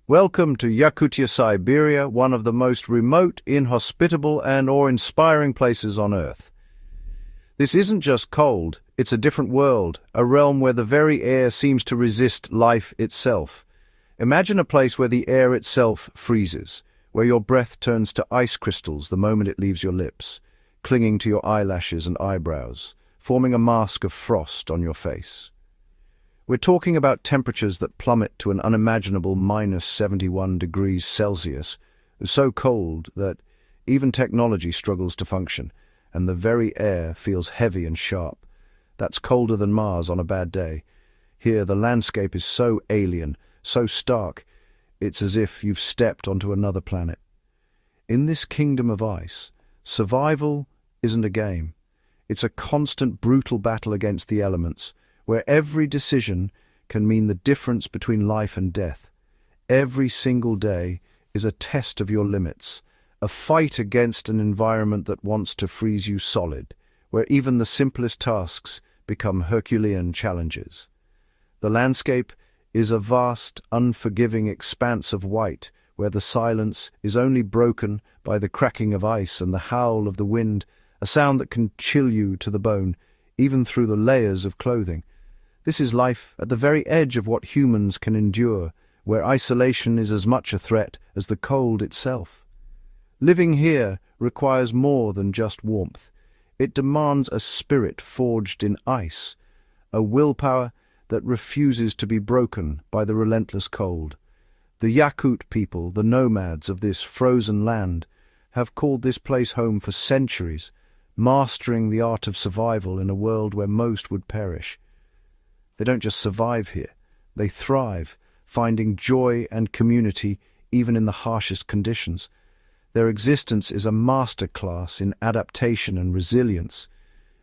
Welcome to Yakutia, Siberia, one of the most remote, inhospitable, and awe-inspiring places on Earth. This isn't just cold, it's a different world, a realm where the very air seems to resist life itself. Imagine a place where the air itself freezes, where your breath turns to ice crystals the moment it leaves your lips, clinging to your eyelashes and eyebrows, forming a mask of frost on your face. We're talking about temperatures that plummet to an unimaginable -71 degrees Celsius, so cold that even technology struggles to function, and the very air feels heavy and sharp. That's colder than Mars on a bad day. Here, the landscape is so alien, so stark, it's as if you've stepped onto another planet. In this kingdom of ice, survival isn't a game. It's a constant, brutal battle against the elements, where every decision can mean the difference between life and death. Every single day is a test of your limits, a fight against an environment that wants to freeze you solid, where even the simplest tasks become Herculean challenges. The landscape is a vast, unforgiving expanse of white, where the silence is only broken by the cracking of ice and the howl of the wind, a sound that can chill you to the bone, even through the layers of clothing. This is life at the very edge of what humans can endure, where isolation is as much a threat as the cold itself. Living here requires more than just warmth. It demands a spirit forged in ice, a willpower that refuses to be broken by the relentless cold. The Yakut people, the nomads of this frozen land, have called this place home for centuries, mastering the art of survival in a world where most would perish. They don't just survive here, they thrive, finding joy and community even in the harshest conditions. Their existence is a masterclass in adaptation and resilience,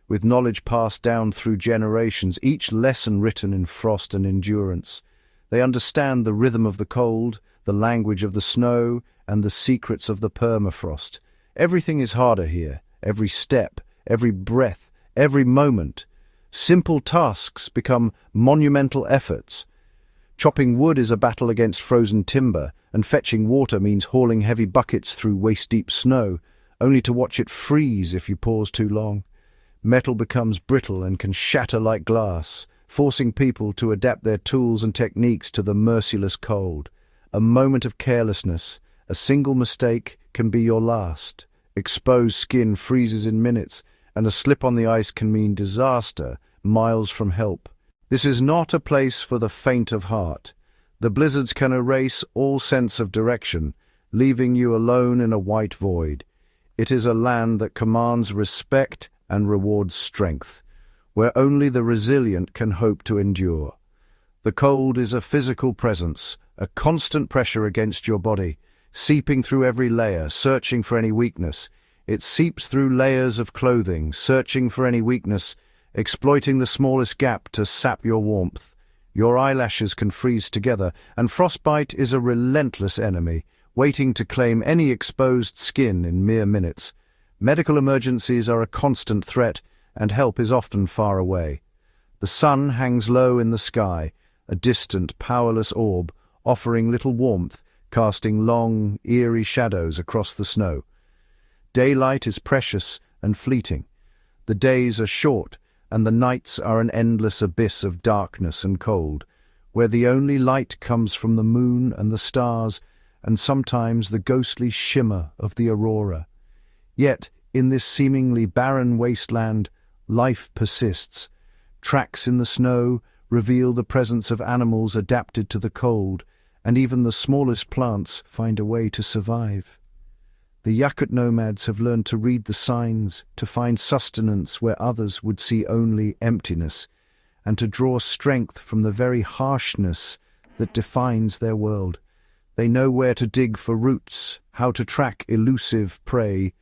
with knowledge passed down through generations, each lesson written in frost and endurance. They understand the rhythm of the cold, the language of the snow, and the secrets of the permafrost. Everything is harder here, every step, every breath, every moment. Simple tasks become monumental efforts. Chopping wood is a battle against frozen timber, and fetching water means hauling heavy buckets through waist-deep snow, only to watch it freeze if you pause too long. Metal becomes brittle and can shatter like glass, forcing people to adapt their tools and techniques to the merciless cold. A moment of carelessness, a single mistake can be your last. Exposed skin freezes in minutes, and a slip on the ice can mean disaster miles from help. This is not a place for the faint of heart. The blizzards can erase all sense of direction, leaving you alone in a white void. It is a land that commands respect and rewards strength, where only the resilient can hope to endure. The cold is a physical presence, a constant pressure against your body, seeping through every layer, searching for any weakness. It seeps through layers of clothing, searching for any weakness, exploiting the smallest gap to sap your warmth. Your eyelashes can freeze together, and frostbite is a relentless enemy, waiting to claim any exposed skin in mere minutes. Medical emergencies are a constant threat, and help is often far away. The sun hangs low in the sky, a distant, powerless orb, offering little warmth, casting long, eerie shadows across the snow. Daylight is precious and fleeting. The days are short, and the nights are an endless abyss of darkness and cold, where the only light comes from the moon and the stars, and sometimes the ghostly shimmer of the aurora. Yet, in this seemingly barren wasteland, life persists. Tracks in the snow reveal the presence of animals adapted to the cold, and even the smallest plants find a way to survive. The Yakut nomads have learned to read the signs, to find sustenance where others would see only emptiness, and to draw strength from the very harshness that defines their world. They know where to dig for roots, how to track elusive prey,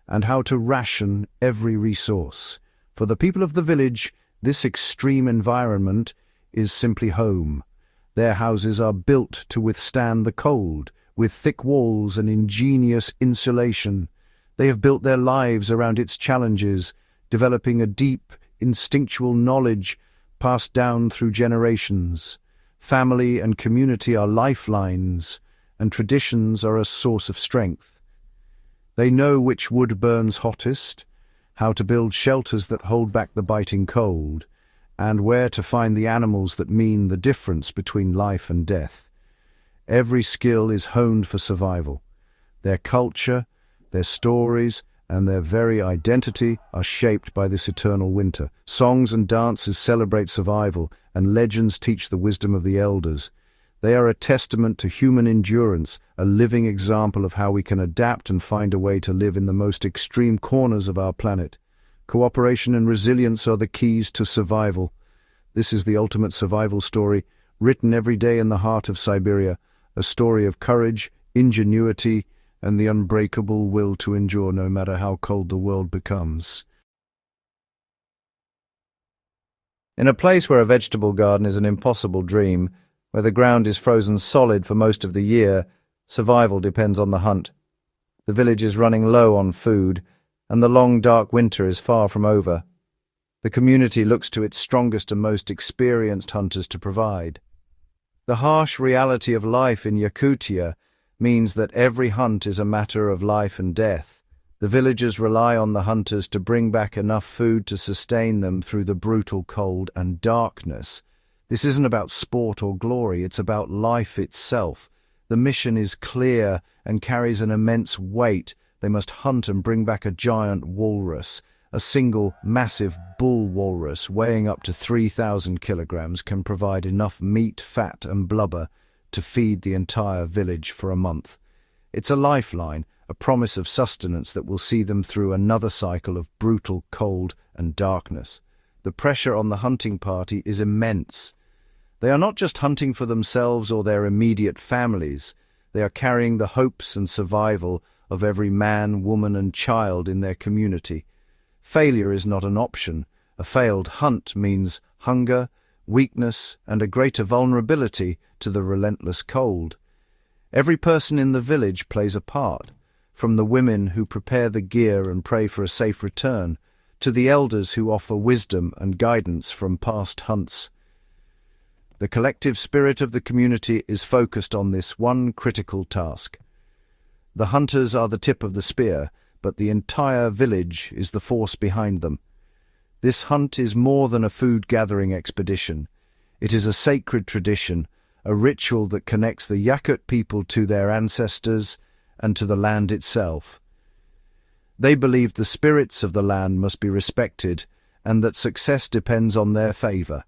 and how to ration every resource. For the people of the village, this extreme environment is simply home. Their houses are built to withstand the cold, with thick walls and ingenious insulation. They have built their lives around its challenges, developing a deep, instinctual knowledge passed down through generations. Family and community are lifelines, and traditions are a source of strength. They know which wood burns hottest, how to build shelters that hold back the biting cold, and where to find the animals that mean the difference between life and death. Every skill is honed for survival. Their culture, their stories, and their very identity are shaped by this eternal winter. Songs and dances celebrate survival, and legends teach the wisdom of the elders. They are a testament to human endurance, a living example of how we can adapt and find a way to live in the most extreme corners of our planet. Cooperation and resilience are the keys to survival. This is the ultimate survival story, written every day in the heart of Siberia, a story of courage, ingenuity, and the unbreakable will to endure no matter how cold the world becomes. In a place where a vegetable garden is an impossible dream, where the ground is frozen solid for most of the year, survival depends on the hunt. The village is running low on food, and the long dark winter is far from over. The community looks to its strongest and most experienced hunters to provide. The harsh reality of life in Yakutia means that every hunt is a matter of life and death. The villagers rely on the hunters to bring back enough food to sustain them through the brutal cold and darkness. This isn't about sport or glory, it's about life itself. The mission is clear and carries an immense weight. They must hunt and bring back a giant walrus. A single, massive bull walrus weighing up to 3,000 kilograms can provide enough meat, fat, and blubber to feed the entire village for a month. It's a lifeline, a promise of sustenance that will see them through another cycle of brutal cold and darkness. The pressure on the hunting party is immense. They are not just hunting for themselves or their immediate families. They are carrying the hopes and survival of every man, woman, and child in their community. Failure is not an option. A failed hunt means hunger, weakness, and a greater vulnerability to the relentless cold. Every person in the village plays a part, from the women who prepare the gear and pray for a safe return, to the elders who offer wisdom and guidance from past hunts. The collective spirit of the community is focused on this one critical task. The hunters are the tip of the spear, but the entire village is the force behind them. This hunt is more than a food-gathering expedition. It is a sacred tradition, a ritual that connects the Yakut people to their ancestors and to the land itself. They believe the spirits of the land must be respected and that success depends on their favor.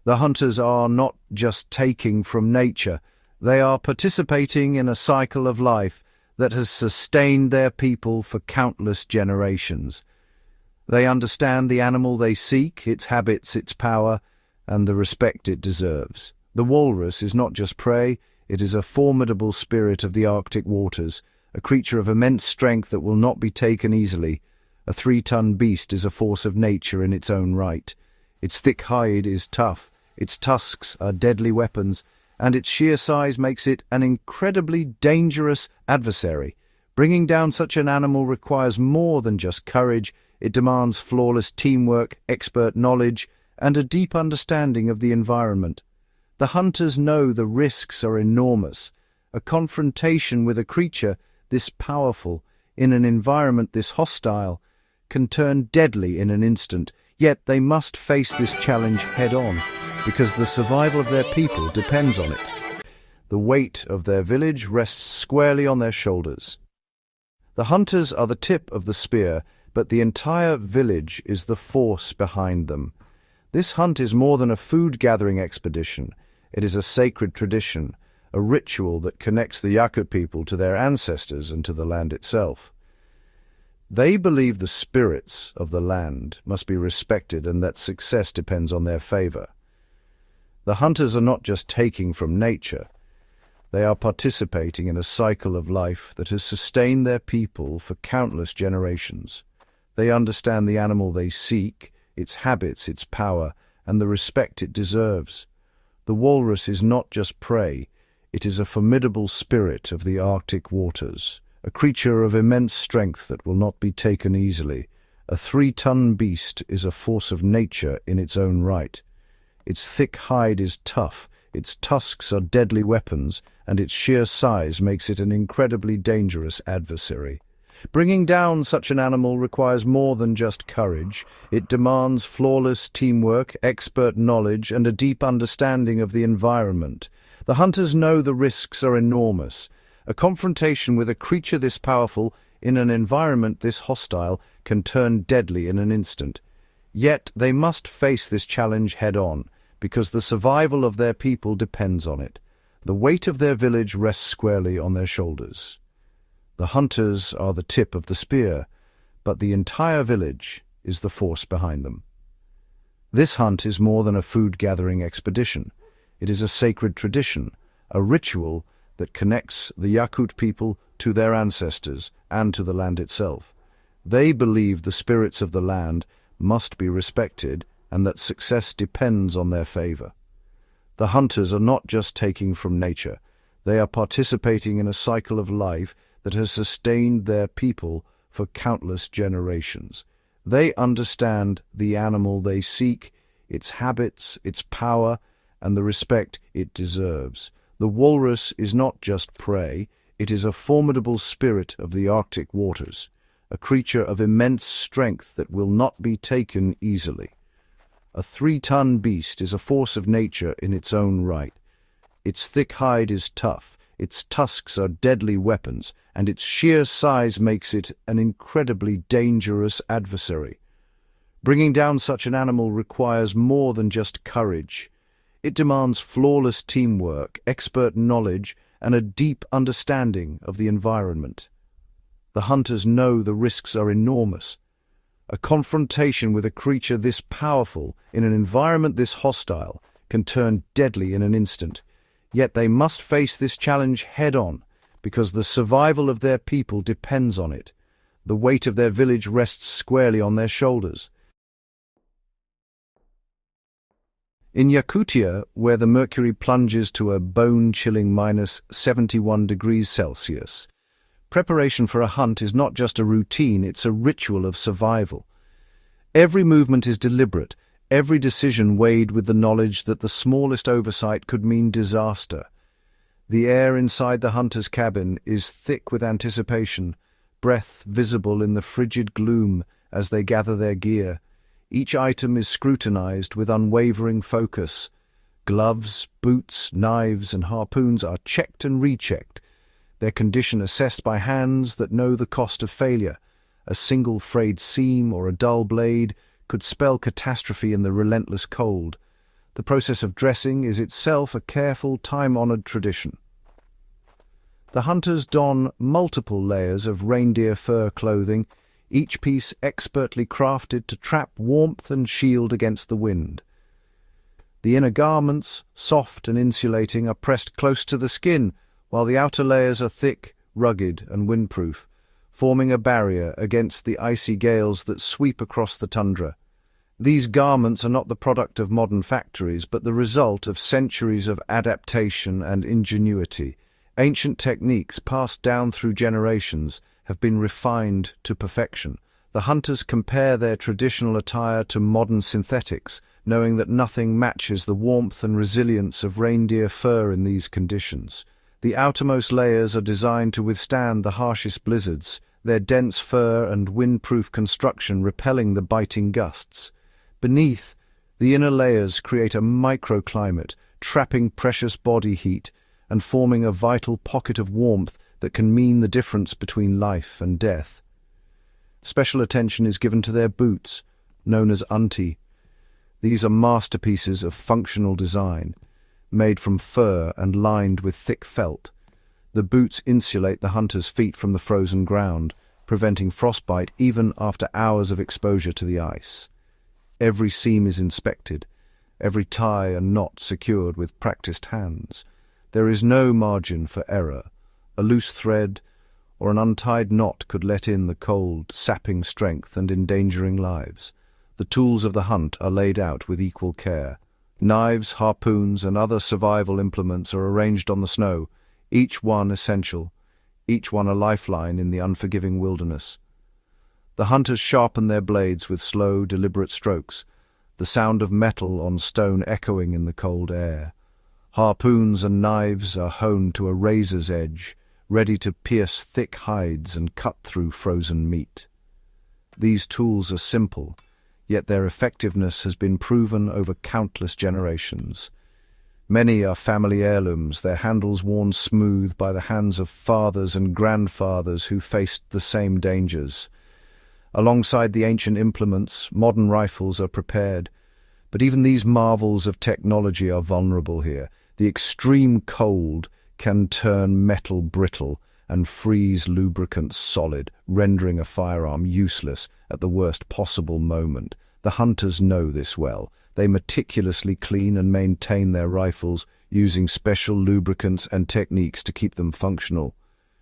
The hunters are not just taking from nature, they are participating in a cycle of life that has sustained their people for countless generations. They understand the animal they seek, its habits, its power, and the respect it deserves. The walrus is not just prey, it is a formidable spirit of the Arctic waters, a creature of immense strength that will not be taken easily. A 3-ton beast is a force of nature in its own right. Its thick hide is tough, its tusks are deadly weapons, and its sheer size makes it an incredibly dangerous adversary. Bringing down such an animal requires more than just courage. It demands flawless teamwork, expert knowledge, and a deep understanding of the environment. The hunters know the risks are enormous. A confrontation with a creature this powerful, in an environment this hostile, can turn deadly in an instant, yet they must face this challenge head-on, because the survival of their people depends on it. The weight of their village rests squarely on their shoulders. The hunters are the tip of the spear, but the entire village is the force behind them. This hunt is more than a food-gathering expedition. It is a sacred tradition, a ritual that connects the Yakut people to their ancestors and to the land itself. They believe the spirits of the land must be respected and that success depends on their favor. The hunters are not just taking from nature. They are participating in a cycle of life that has sustained their people for countless generations. They understand the animal they seek, its habits, its power, and the respect it deserves. The walrus is not just prey, it is a formidable spirit of the Arctic waters, a creature of immense strength that will not be taken easily. A 3-ton beast is a force of nature in its own right. Its thick hide is tough, its tusks are deadly weapons, and its sheer size makes it an incredibly dangerous adversary. Bringing down such an animal requires more than just courage. It demands flawless teamwork, expert knowledge, and a deep understanding of the environment. The hunters know the risks are enormous. A confrontation with a creature this powerful in an environment this hostile can turn deadly in an instant. Yet they must face this challenge head-on, because the survival of their people depends on it. The weight of their village rests squarely on their shoulders. The hunters are the tip of the spear, but the entire village is the force behind them. This hunt is more than a food-gathering expedition. It is a sacred tradition, a ritual that connects the Yakut people to their ancestors and to the land itself. They believe the spirits of the land must be respected and that success depends on their favor. The hunters are not just taking from nature. They are participating in a cycle of life that has sustained their people for countless generations. They understand the animal they seek, its habits, its power, and the respect it deserves. The walrus is not just prey, it is a formidable spirit of the Arctic waters, a creature of immense strength that will not be taken easily. A 3-ton beast is a force of nature in its own right. Its thick hide is tough, its tusks are deadly weapons, and its sheer size makes it an incredibly dangerous adversary. Bringing down such an animal requires more than just courage. It demands flawless teamwork, expert knowledge, and a deep understanding of the environment. The hunters know the risks are enormous. A confrontation with a creature this powerful in an environment this hostile can turn deadly in an instant. Yet they must face this challenge head-on, because the survival of their people depends on it. The weight of their village rests squarely on their shoulders. In Yakutia, where the mercury plunges to a bone-chilling -71 degrees Celsius, preparation for a hunt is not just a routine, it's a ritual of survival. Every movement is deliberate, every decision weighed with the knowledge that the smallest oversight could mean disaster. The air inside the hunter's cabin is thick with anticipation, breath visible in the frigid gloom as they gather their gear. Each item is scrutinized with unwavering focus. Gloves, boots, knives, and harpoons are checked and rechecked, their condition assessed by hands that know the cost of failure. A single frayed seam or a dull blade could spell catastrophe in the relentless cold. The process of dressing is itself a careful, time-honored tradition. The hunters don multiple layers of reindeer fur clothing, each piece expertly crafted to trap warmth and shield against the wind. The inner garments, soft and insulating, are pressed close to the skin, while the outer layers are thick, rugged, and windproof, forming a barrier against the icy gales that sweep across the tundra. These garments are not the product of modern factories, but the result of centuries of adaptation and ingenuity. Ancient techniques passed down through generations have been refined to perfection. The hunters compare their traditional attire to modern synthetics, knowing that nothing matches the warmth and resilience of reindeer fur in these conditions. The outermost layers are designed to withstand the harshest blizzards, their dense fur and windproof construction repelling the biting gusts. Beneath, the inner layers create a microclimate, trapping precious body heat and forming a vital pocket of warmth that can mean the difference between life and death. Special attention is given to their boots, known as unti. These are masterpieces of functional design, made from fur and lined with thick felt. The boots insulate the hunter's feet from the frozen ground, preventing frostbite even after hours of exposure to the ice. Every seam is inspected, every tie and knot secured with practiced hands. There is no margin for error. A loose thread or an untied knot could let in the cold, sapping strength and endangering lives. The tools of the hunt are laid out with equal care. Knives, harpoons, and other survival implements are arranged on the snow, each one essential, each one a lifeline in the unforgiving wilderness. The hunters sharpen their blades with slow, deliberate strokes, the sound of metal on stone echoing in the cold air. Harpoons and knives are honed to a razor's edge, ready to pierce thick hides and cut through frozen meat. These tools are simple, yet their effectiveness has been proven over countless generations. Many are family heirlooms, their handles worn smooth by the hands of fathers and grandfathers who faced the same dangers. Alongside the ancient implements, modern rifles are prepared, but even these marvels of technology are vulnerable here. The extreme cold can turn metal brittle and freeze lubricants solid, rendering a firearm useless at the worst possible moment. The hunters know this well. They meticulously clean and maintain their rifles, using special lubricants and techniques to keep them functional.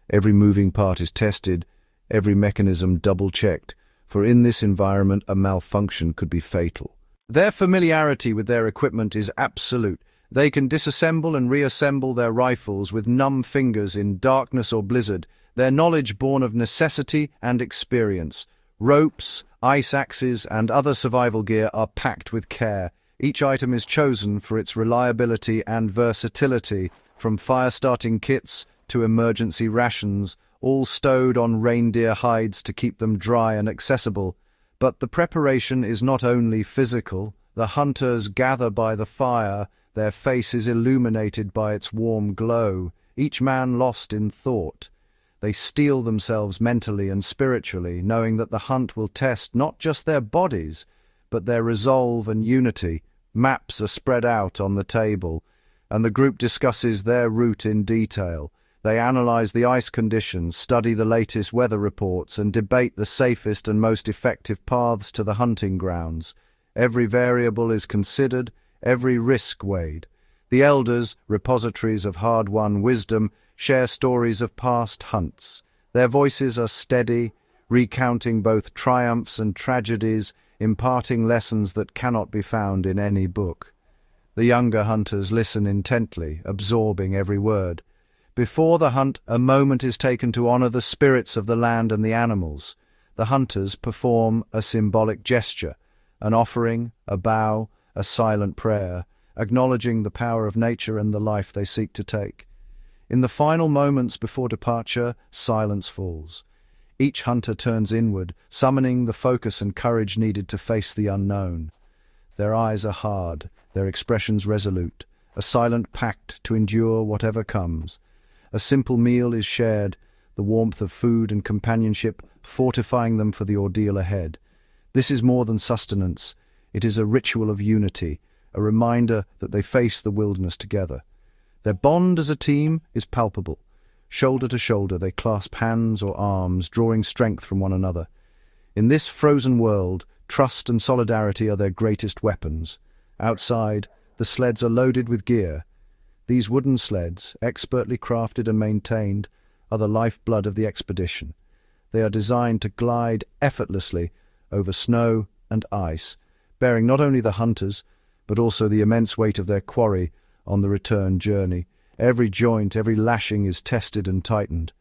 Every moving part is tested, every mechanism double-checked, for in this environment a malfunction could be fatal. Their familiarity with their equipment is absolute. They can disassemble and reassemble their rifles with numb fingers in darkness or blizzard, their knowledge born of necessity and experience. Ropes, ice axes, and other survival gear are packed with care. Each item is chosen for its reliability and versatility, from fire-starting kits to emergency rations, all stowed on reindeer hides to keep them dry and accessible. But the preparation is not only physical. The hunters gather by the fire, their faces illuminated by its warm glow, each man lost in thought. They steel themselves mentally and spiritually, knowing that the hunt will test not just their bodies, but their resolve and unity. Maps are spread out on the table, and the group discusses their route in detail. They analyze the ice conditions, study the latest weather reports, and debate the safest and most effective paths to the hunting grounds. Every variable is considered, every risk weighed. The elders, repositories of hard-won wisdom, share stories of past hunts. Their voices are steady, recounting both triumphs and tragedies, imparting lessons that cannot be found in any book. The younger hunters listen intently, absorbing every word. Before the hunt, a moment is taken to honor the spirits of the land and the animals. The hunters perform a symbolic gesture, an offering, a bow, a silent prayer, acknowledging the power of nature and the life they seek to take. In the final moments before departure, silence falls. Each hunter turns inward, summoning the focus and courage needed to face the unknown. Their eyes are hard, their expressions resolute, a silent pact to endure whatever comes. A simple meal is shared, the warmth of food and companionship fortifying them for the ordeal ahead. This is more than sustenance. It is a ritual of unity, a reminder that they face the wilderness together. Their bond as a team is palpable. Shoulder to shoulder, they clasp hands or arms, drawing strength from one another. In this frozen world, trust and solidarity are their greatest weapons. Outside, the sleds are loaded with gear. These wooden sleds, expertly crafted and maintained, are the lifeblood of the expedition. They are designed to glide effortlessly over snow and ice, bearing not only the hunters, but also the immense weight of their quarry on the return journey. Every joint, every lashing is tested and tightened.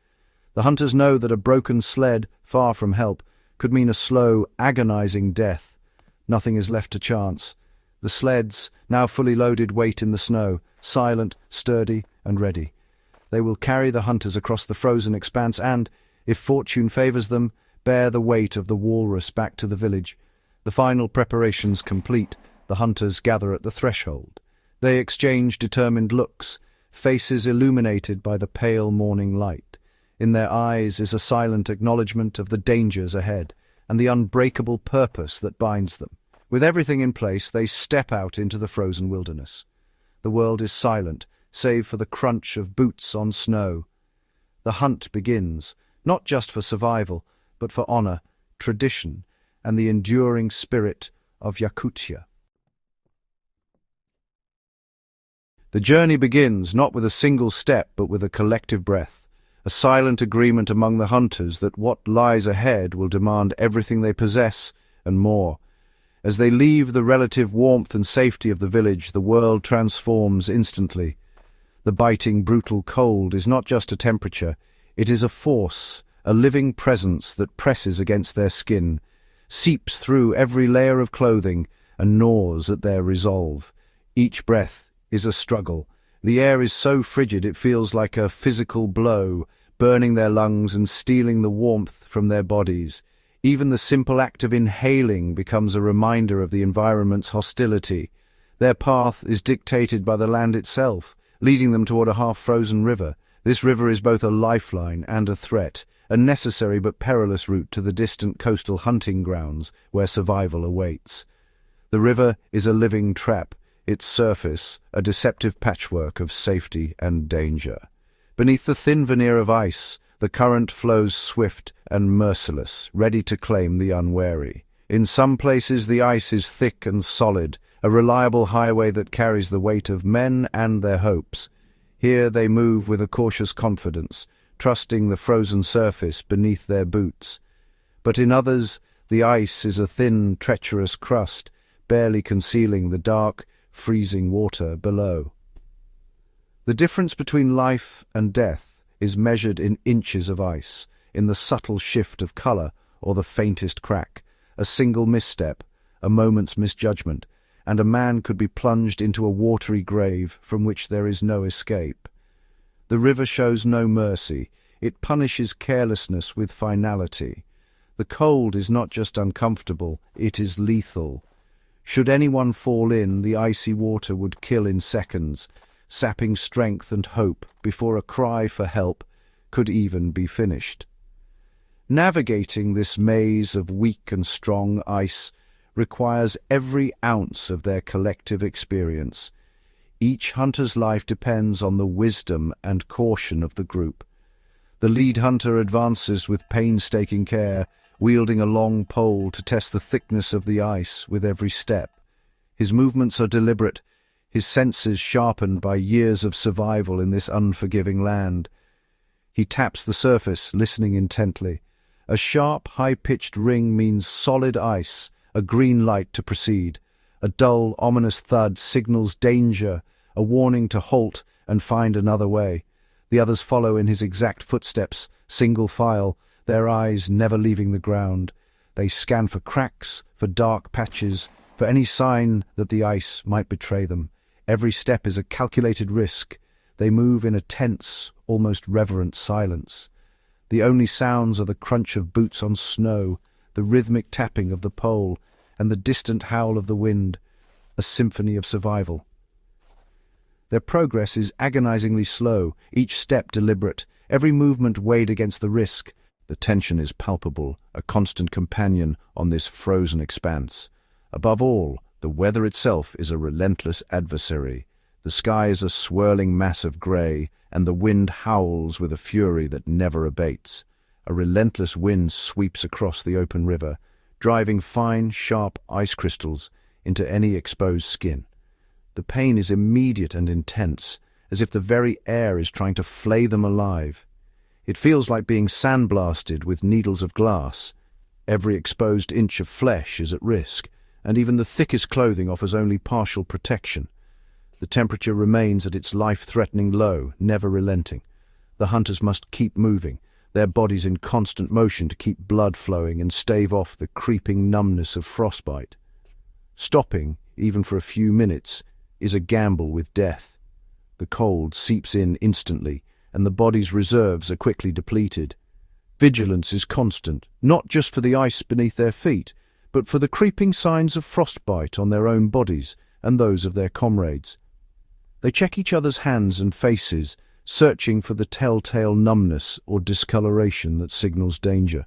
The hunters know that a broken sled, far from help, could mean a slow, agonizing death. Nothing is left to chance. The sleds, now fully loaded, wait in the snow, silent, sturdy, and ready. They will carry the hunters across the frozen expanse and, if fortune favors them, bear the weight of the walrus back to the village. The final preparations complete, the hunters gather at the threshold. They exchange determined looks, faces illuminated by the pale morning light. In their eyes is a silent acknowledgement of the dangers ahead and the unbreakable purpose that binds them. With everything in place, they step out into the frozen wilderness. The world is silent, save for the crunch of boots on snow. The hunt begins, not just for survival, but for honor, tradition, and the enduring spirit of Yakutia. The journey begins not with a single step, but with a collective breath, a silent agreement among the hunters that what lies ahead will demand everything they possess and more. As they leave the relative warmth and safety of the village, the world transforms instantly. The biting, brutal cold is not just a temperature, it is a force, a living presence that presses against their skin, seeps through every layer of clothing, and gnaws at their resolve. Each breath is a struggle, The air is so frigid it feels like a physical blow, burning their lungs and stealing the warmth from their bodies. Even the simple act of inhaling becomes a reminder of the environment's hostility. Their path is dictated by the land itself, leading them toward a half-frozen river. This river is both a lifeline and a threat, a necessary but perilous route to the distant coastal hunting grounds where survival awaits. The river is a living trap, its surface a deceptive patchwork of safety and danger. Beneath the thin veneer of ice, the current flows swift and merciless, ready to claim the unwary. In some places the ice is thick and solid, a reliable highway that carries the weight of men and their hopes. Here they move with a cautious confidence, trusting the frozen surface beneath their boots. But in others, the ice is a thin, treacherous crust, barely concealing the dark, freezing water below. The difference between life and death is measured in inches of ice, in the subtle shift of color or the faintest crack. A single misstep, a moment's misjudgment, and a man could be plunged into a watery grave from which there is no escape. The river shows no mercy. It punishes carelessness with finality. The cold is not just uncomfortable, it is lethal. Should anyone fall in, the icy water would kill in seconds, sapping strength and hope before a cry for help could even be finished. Navigating this maze of weak and strong ice requires every ounce of their collective experience. Each hunter's life depends on the wisdom and caution of the group. The lead hunter advances with painstaking care, wielding a long pole to test the thickness of the ice with every step. His movements are deliberate, his senses sharpened by years of survival in this unforgiving land. He taps the surface, listening intently. A sharp, high-pitched ring means solid ice, a green light to proceed. A dull, ominous thud signals danger, a warning to halt and find another way. The others follow in his exact footsteps, single file, their eyes never leaving the ground. They scan for cracks, for dark patches, for any sign that the ice might betray them. Every step is a calculated risk. They move in a tense, almost reverent silence. The only sounds are the crunch of boots on snow, the rhythmic tapping of the pole, and the distant howl of the wind, a symphony of survival. Their progress is agonizingly slow, each step deliberate, every movement weighed against the risk. The tension is palpable, a constant companion on this frozen expanse. Above all, the weather itself is a relentless adversary. The sky is a swirling mass of grey, and the wind howls with a fury that never abates. A relentless wind sweeps across the open river, driving fine, sharp ice crystals into any exposed skin. The pain is immediate and intense, as if the very air is trying to flay them alive. It feels like being sandblasted with needles of glass. Every exposed inch of flesh is at risk, and even the thickest clothing offers only partial protection. The temperature remains at its life-threatening low, never relenting. The hunters must keep moving, their bodies in constant motion to keep blood flowing and stave off the creeping numbness of frostbite. Stopping, even for a few minutes, is a gamble with death. The cold seeps in instantly, and the body's reserves are quickly depleted. Vigilance is constant, not just for the ice beneath their feet, but for the creeping signs of frostbite on their own bodies and those of their comrades. They check each other's hands and faces, searching for the telltale numbness or discoloration that signals danger.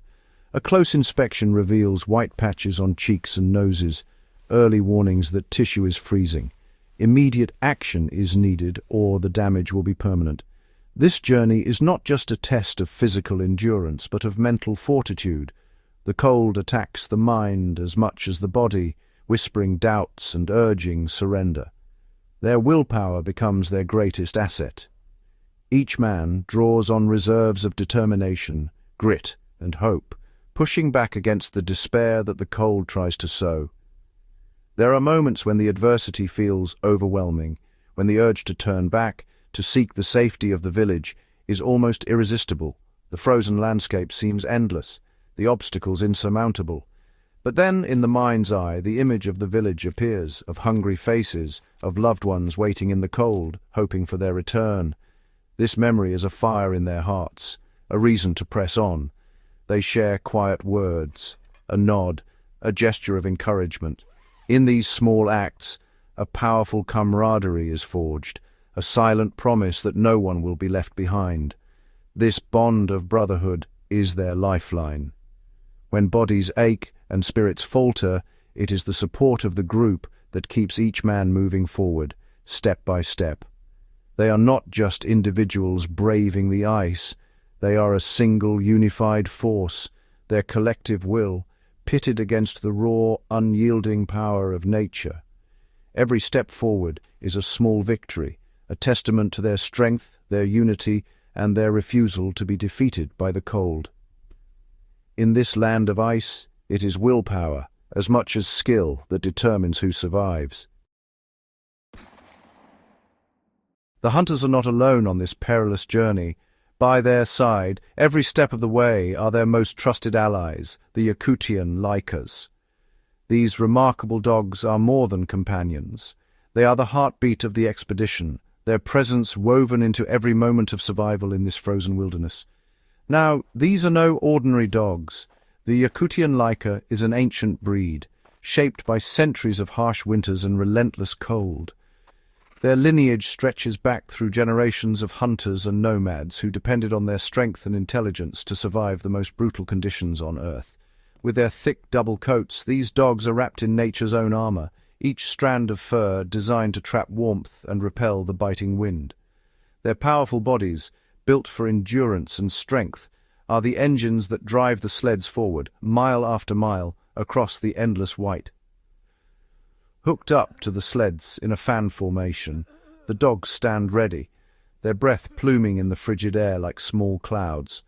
A close inspection reveals white patches on cheeks and noses, early warnings that tissue is freezing. Immediate action is needed, or the damage will be permanent. This journey is not just a test of physical endurance, but of mental fortitude. The cold attacks the mind as much as the body, whispering doubts and urging surrender. Their willpower becomes their greatest asset. Each man draws on reserves of determination, grit, and hope, pushing back against the despair that the cold tries to sow. There are moments when the adversity feels overwhelming, when the urge to turn back, to seek the safety of the village, is almost irresistible. The frozen landscape seems endless, the obstacles insurmountable. But then, in the mind's eye, the image of the village appears, of hungry faces, of loved ones waiting in the cold, hoping for their return. This memory is a fire in their hearts, a reason to press on. They share quiet words, a nod, a gesture of encouragement. In these small acts, a powerful camaraderie is forged, a silent promise that no one will be left behind. This bond of brotherhood is their lifeline. When bodies ache and spirits falter, it is the support of the group that keeps each man moving forward, step by step. They are not just individuals braving the ice. They are a single, unified force, their collective will, pitted against the raw, unyielding power of nature. Every step forward is a small victory, a testament to their strength, their unity, and their refusal to be defeated by the cold. In this land of ice, it is willpower, as much as skill, that determines who survives. The hunters are not alone on this perilous journey. By their side, every step of the way, are their most trusted allies, the Yakutian Lycas. These remarkable dogs are more than companions. They are the heartbeat of the expedition, their presence woven into every moment of survival in this frozen wilderness. Now, these are no ordinary dogs. The Yakutian Lyca is an ancient breed, shaped by centuries of harsh winters and relentless cold. Their lineage stretches back through generations of hunters and nomads who depended on their strength and intelligence to survive the most brutal conditions on Earth. With their thick double coats, these dogs are wrapped in nature's own armor, each strand of fur designed to trap warmth and repel the biting wind. Their powerful bodies, built for endurance and strength, are the engines that drive the sleds forward, mile after mile, across the endless white. Hooked up to the sleds in a fan formation, the dogs stand ready, their breath pluming in the frigid air like small clouds.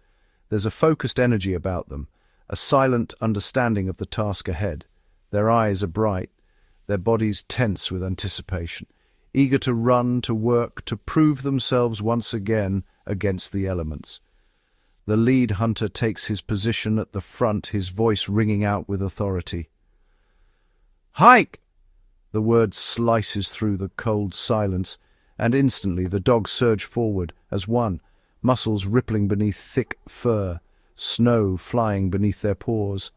There's a focused energy about them, a silent understanding of the task ahead. Their eyes are bright, their bodies tense with anticipation, eager to run, to work, to prove themselves once again against the elements. The lead hunter takes his position at the front, his voice ringing out with authority. "Hike!" The word slices through the cold silence, and instantly the dogs surge forward as one, muscles rippling beneath thick fur, snow flying beneath their paws.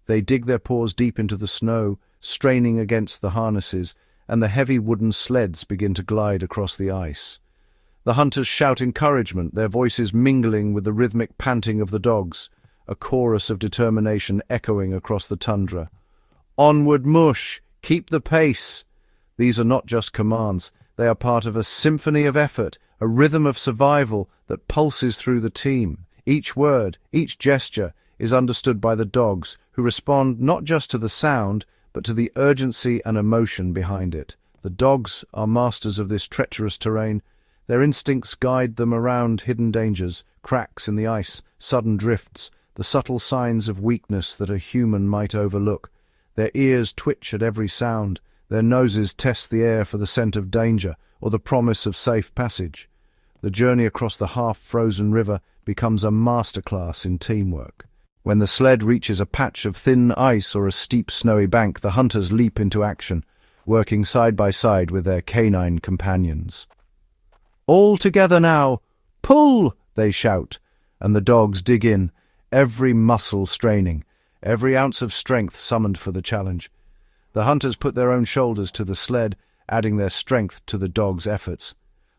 They dig their paws deep into the snow, straining against the harnesses, and the heavy wooden sleds begin to glide across the ice. The hunters shout encouragement, their voices mingling with the rhythmic panting of the dogs, a chorus of determination echoing across the tundra. "Onward, mush! Keep the pace!" These are not just commands, they are part of a symphony of effort, a rhythm of survival that pulses through the team. Each word, each gesture is understood by the dogs, who respond not just to the sound, but to the urgency and emotion behind it. The dogs are masters of this treacherous terrain. Their instincts guide them around hidden dangers, cracks in the ice, sudden drifts, the subtle signs of weakness that a human might overlook. Their ears twitch at every sound, their noses test the air for the scent of danger or the promise of safe passage. The journey across the half-frozen river becomes a masterclass in teamwork. When the sled reaches a patch of thin ice or a steep snowy bank, the hunters leap into action, working side by side with their canine companions. "All together now! Pull!" they shout, and the dogs dig in, every muscle straining, every ounce of strength summoned for the challenge. The hunters put their own shoulders to the sled, adding their strength to the dogs' efforts.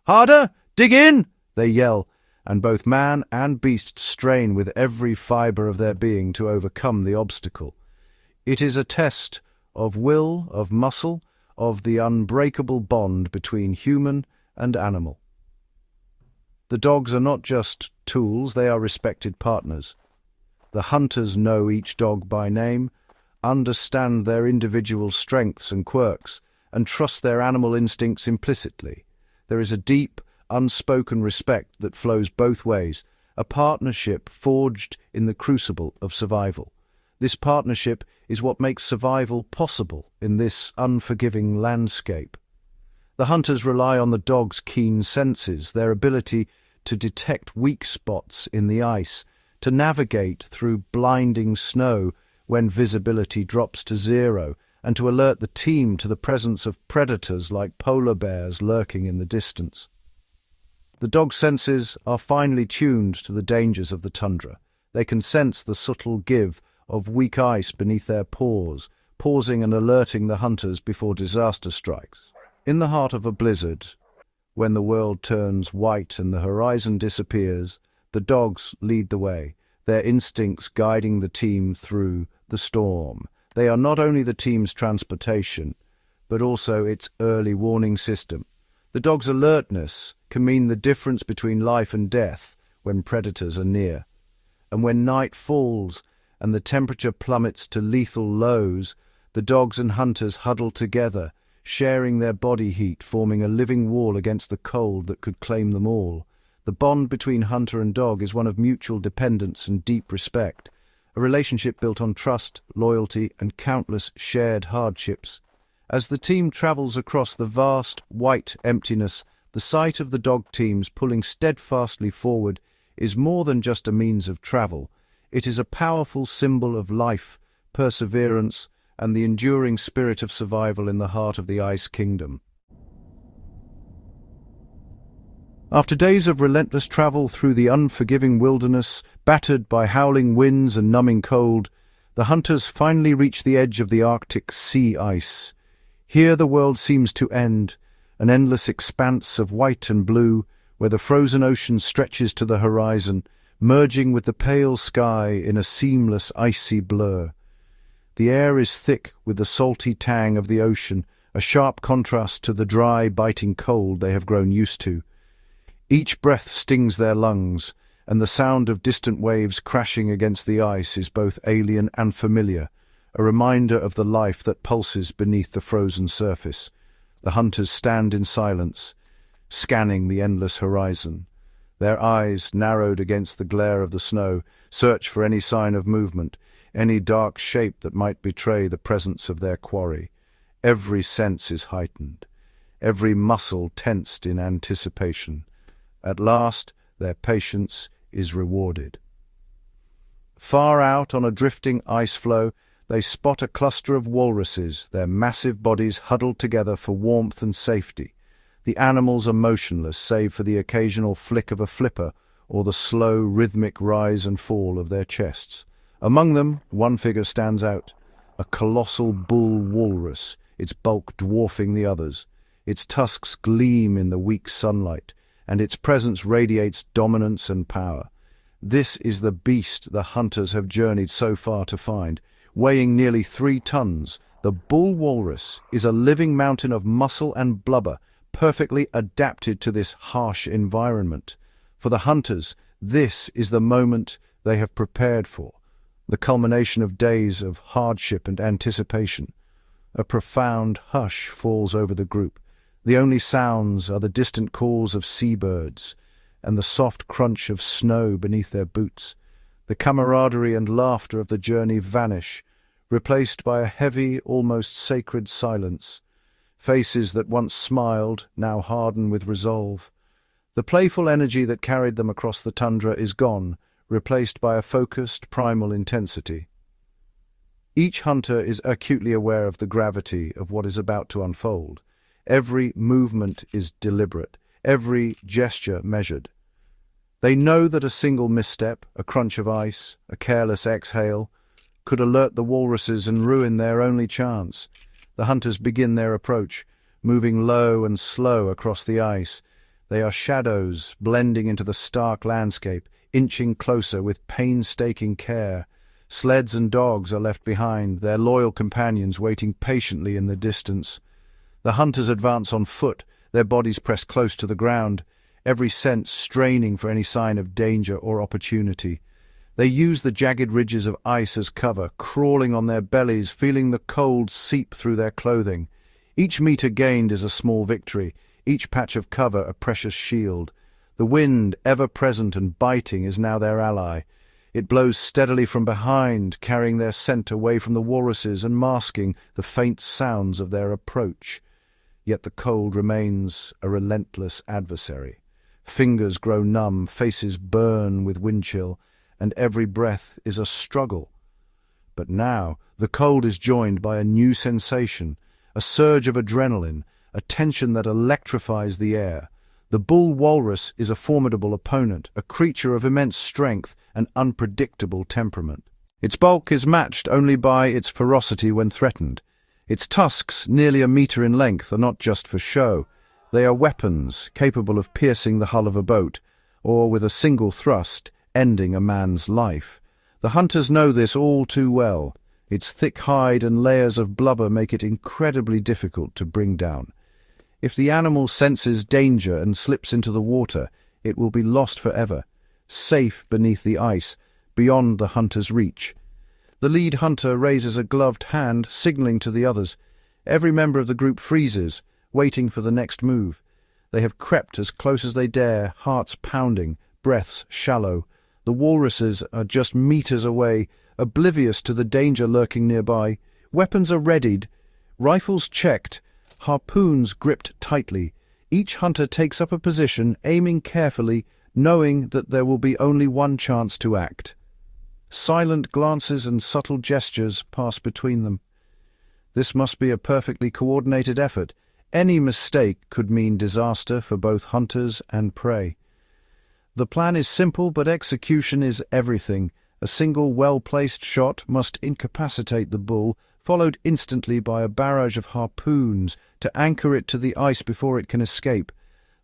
"Harder! Dig in!" they yell, and both man and beast strain with every fibre of their being to overcome the obstacle. It is a test of will, of muscle, of the unbreakable bond between human and animal. The dogs are not just tools, they are respected partners. The hunters know each dog by name, understand their individual strengths and quirks, and trust their animal instincts implicitly. There is a deep, unspoken respect that flows both ways, a partnership forged in the crucible of survival. This partnership is what makes survival possible in this unforgiving landscape. The hunters rely on the dog's keen senses, their ability to detect weak spots in the ice, to navigate through blinding snow when visibility drops to zero, and to alert the team to the presence of predators like polar bears lurking in the distance. The dog's senses are finely tuned to the dangers of the tundra. They can sense the subtle give of weak ice beneath their paws, pausing and alerting the hunters before disaster strikes. In the heart of a blizzard, when the world turns white and the horizon disappears, the dogs lead the way, their instincts guiding the team through the storm. They are not only the team's transportation, but also its early warning system. The dog's alertness can mean the difference between life and death when predators are near. And when night falls and the temperature plummets to lethal lows, the dogs and hunters huddle together, sharing their body heat, forming a living wall against the cold that could claim them all. The bond between hunter and dog is one of mutual dependence and deep respect, a relationship built on trust, loyalty, and countless shared hardships. As the team travels across the vast, white emptiness, the sight of the dog teams pulling steadfastly forward is more than just a means of travel. It is a powerful symbol of life, perseverance, and the enduring spirit of survival in the heart of the Ice Kingdom. After days of relentless travel through the unforgiving wilderness, battered by howling winds and numbing cold, the hunters finally reach the edge of the Arctic sea ice. Here the world seems to end, an endless expanse of white and blue, where the frozen ocean stretches to the horizon, merging with the pale sky in a seamless icy blur. The air is thick with the salty tang of the ocean, a sharp contrast to the dry, biting cold they have grown used to. Each breath stings their lungs, and the sound of distant waves crashing against the ice is both alien and familiar, a reminder of the life that pulses beneath the frozen surface. The hunters stand in silence, scanning the endless horizon. Their eyes, narrowed against the glare of the snow, search for any sign of movement, any dark shape that might betray the presence of their quarry. Every sense is heightened, every muscle tensed in anticipation. At last, their patience is rewarded. Far out on a drifting ice floe, they spot a cluster of walruses, their massive bodies huddled together for warmth and safety. The animals are motionless, save for the occasional flick of a flipper or the slow, rhythmic rise and fall of their chests. Among them, one figure stands out, a colossal bull walrus, its bulk dwarfing the others. Its tusks gleam in the weak sunlight, and its presence radiates dominance and power. This is the beast the hunters have journeyed so far to find. Weighing nearly 3 tons, the bull walrus is a living mountain of muscle and blubber, perfectly adapted to this harsh environment. For the hunters, this is the moment they have prepared for, the culmination of days of hardship and anticipation. A profound hush falls over the group. The only sounds are the distant calls of seabirds and the soft crunch of snow beneath their boots. The camaraderie and laughter of the journey vanish, replaced by a heavy, almost sacred silence. Faces that once smiled now harden with resolve. The playful energy that carried them across the tundra is gone, replaced by a focused, primal intensity. Each hunter is acutely aware of the gravity of what is about to unfold. Every movement is deliberate, every gesture measured. They know that a single misstep, a crunch of ice, a careless exhale, could alert the walruses and ruin their only chance. The hunters begin their approach, moving low and slow across the ice. They are shadows blending into the stark landscape, inching closer with painstaking care. Sleds and dogs are left behind, their loyal companions waiting patiently in the distance. The hunters advance on foot, their bodies pressed close to the ground, every sense straining for any sign of danger or opportunity. They use the jagged ridges of ice as cover, crawling on their bellies, feeling the cold seep through their clothing. Each meter gained is a small victory, each patch of cover a precious shield. The wind, ever present and biting, is now their ally. It blows steadily from behind, carrying their scent away from the walruses and masking the faint sounds of their approach. Yet the cold remains a relentless adversary. Fingers grow numb, faces burn with wind chill, and every breath is a struggle. But now, the cold is joined by a new sensation, a surge of adrenaline, a tension that electrifies the air. The bull walrus is a formidable opponent, a creature of immense strength and unpredictable temperament. Its bulk is matched only by its ferocity when threatened. Its tusks, nearly a meter in length, are not just for show. They are weapons capable of piercing the hull of a boat, or with a single thrust, ending a man's life. The hunters know this all too well. Its thick hide and layers of blubber make it incredibly difficult to bring down. If the animal senses danger and slips into the water, it will be lost forever, safe beneath the ice, beyond the hunter's reach. The lead hunter raises a gloved hand, signaling to the others. Every member of the group freezes, waiting for the next move. They have crept as close as they dare, hearts pounding, breaths shallow. The walruses are just meters away, oblivious to the danger lurking nearby. Weapons are readied, rifles checked, harpoons gripped tightly. Each hunter takes up a position, aiming carefully, knowing that there will be only one chance to act. Silent glances and subtle gestures pass between them. This must be a perfectly coordinated effort. Any mistake could mean disaster for both hunters and prey. The plan is simple, but execution is everything. A single well-placed shot must incapacitate the bull, followed instantly by a barrage of harpoons to anchor it to the ice before it can escape.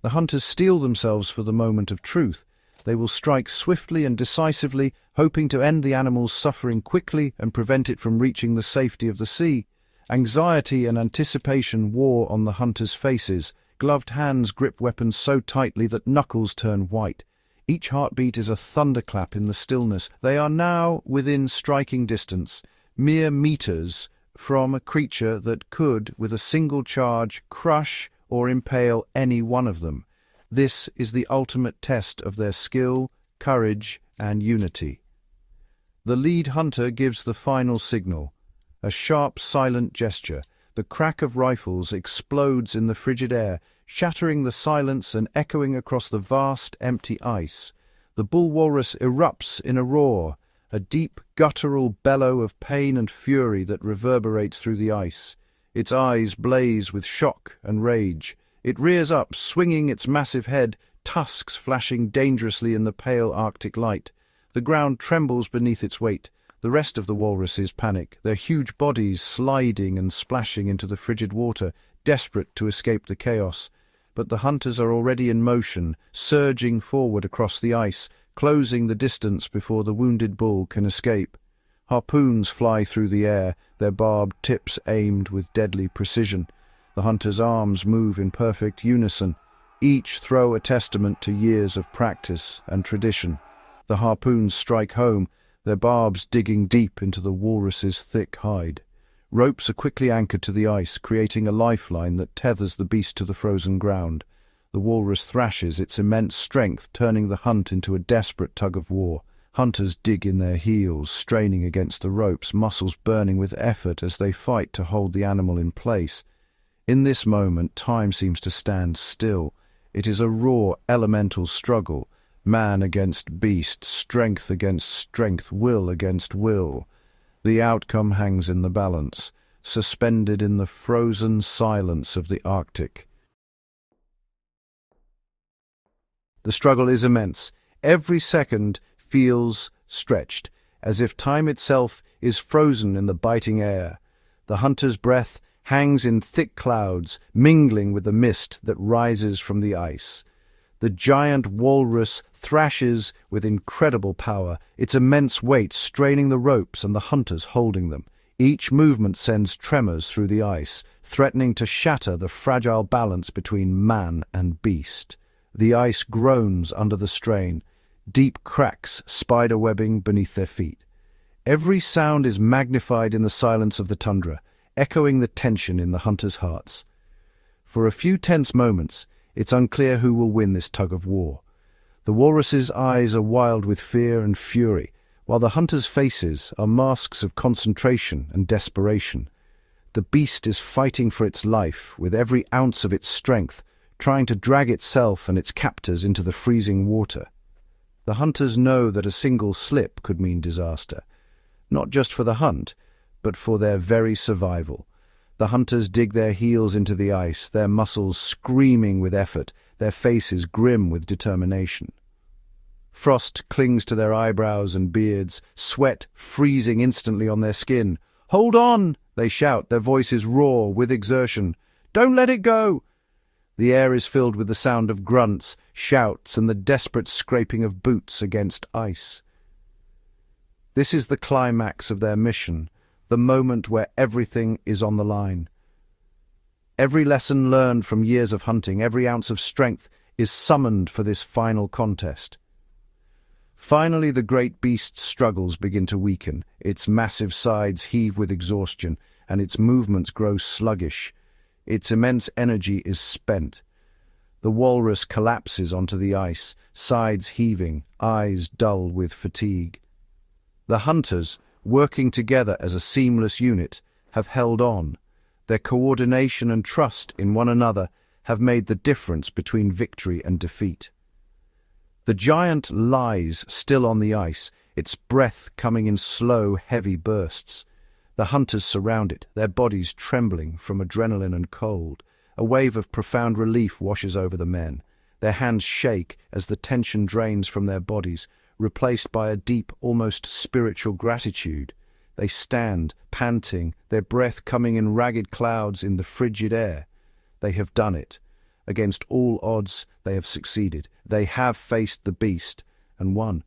The hunters steel themselves for the moment of truth. They will strike swiftly and decisively, hoping to end the animal's suffering quickly and prevent it from reaching the safety of the sea. Anxiety and anticipation war on the hunters' faces. Gloved hands grip weapons so tightly that knuckles turn white. Each heartbeat is a thunderclap in the stillness. They are now within striking distance, mere meters from a creature that could, with a single charge, crush or impale any one of them. This is the ultimate test of their skill, courage, and unity. The lead hunter gives the final signal. A sharp, silent gesture. The crack of rifles explodes in the frigid air, shattering the silence and echoing across the vast, empty ice. The bull walrus erupts in a roar, a deep, guttural bellow of pain and fury that reverberates through the ice. Its eyes blaze with shock and rage. It rears up, swinging its massive head, tusks flashing dangerously in the pale Arctic light. The ground trembles beneath its weight. The rest of the walruses panic, their huge bodies sliding and splashing into the frigid water, desperate to escape the chaos. But the hunters are already in motion, surging forward across the ice, closing the distance before the wounded bull can escape. Harpoons fly through the air, their barbed tips aimed with deadly precision. The hunters' arms move in perfect unison, each throw a testament to years of practice and tradition. The harpoons strike home, their barbs digging deep into the walrus's thick hide. Ropes are quickly anchored to the ice, creating a lifeline that tethers the beast to the frozen ground. The walrus thrashes, its immense strength turning the hunt into a desperate tug-of-war. Hunters dig in their heels, straining against the ropes, muscles burning with effort as they fight to hold the animal in place. In this moment, time seems to stand still. It is a raw, elemental struggle. Man against beast, strength against strength, will against will. The outcome hangs in the balance, suspended in the frozen silence of the Arctic. The struggle is immense. Every second feels stretched, as if time itself is frozen in the biting air. The hunter's breath hangs in thick clouds, mingling with the mist that rises from the ice. The giant walrus thrashes with incredible power, its immense weight straining the ropes and the hunters holding them. Each movement sends tremors through the ice, threatening to shatter the fragile balance between man and beast. The ice groans under the strain, deep cracks spider-webbing beneath their feet. Every sound is magnified in the silence of the tundra, echoing the tension in the hunters' hearts. For a few tense moments, it's unclear who will win this tug-of-war. The walrus's eyes are wild with fear and fury, while the hunters' faces are masks of concentration and desperation. The beast is fighting for its life with every ounce of its strength, trying to drag itself and its captors into the freezing water. The hunters know that a single slip could mean disaster. not just for the hunt, but for their very survival. The hunters dig their heels into the ice, their muscles screaming with effort, their faces grim with determination. Frost clings to their eyebrows and beards, sweat freezing instantly on their skin. "Hold on!" they shout, their voices roar with exertion. "Don't let it go!" The air is filled with the sound of grunts, shouts, and the desperate scraping of boots against ice. This is the climax of their mission, the moment where everything is on the line. Every lesson learned from years of hunting, every ounce of strength, is summoned for this final contest. Finally, the great beast's struggles begin to weaken, its massive sides heave with exhaustion, and its movements grow sluggish. Its immense energy is spent. The walrus collapses onto the ice, sides heaving, eyes dull with fatigue. The hunters, working together as a seamless unit, have held on. Their coordination and trust in one another have made the difference between victory and defeat. The giant lies still on the ice, its breath coming in slow, heavy bursts. The hunters surround it, their bodies trembling from adrenaline and cold. A wave of profound relief washes over the men. Their hands shake as the tension drains from their bodies, replaced by a deep, almost spiritual gratitude. They stand, panting, their breath coming in ragged clouds in the frigid air. They have done it. Against all odds, they have succeeded. They have faced the beast and won.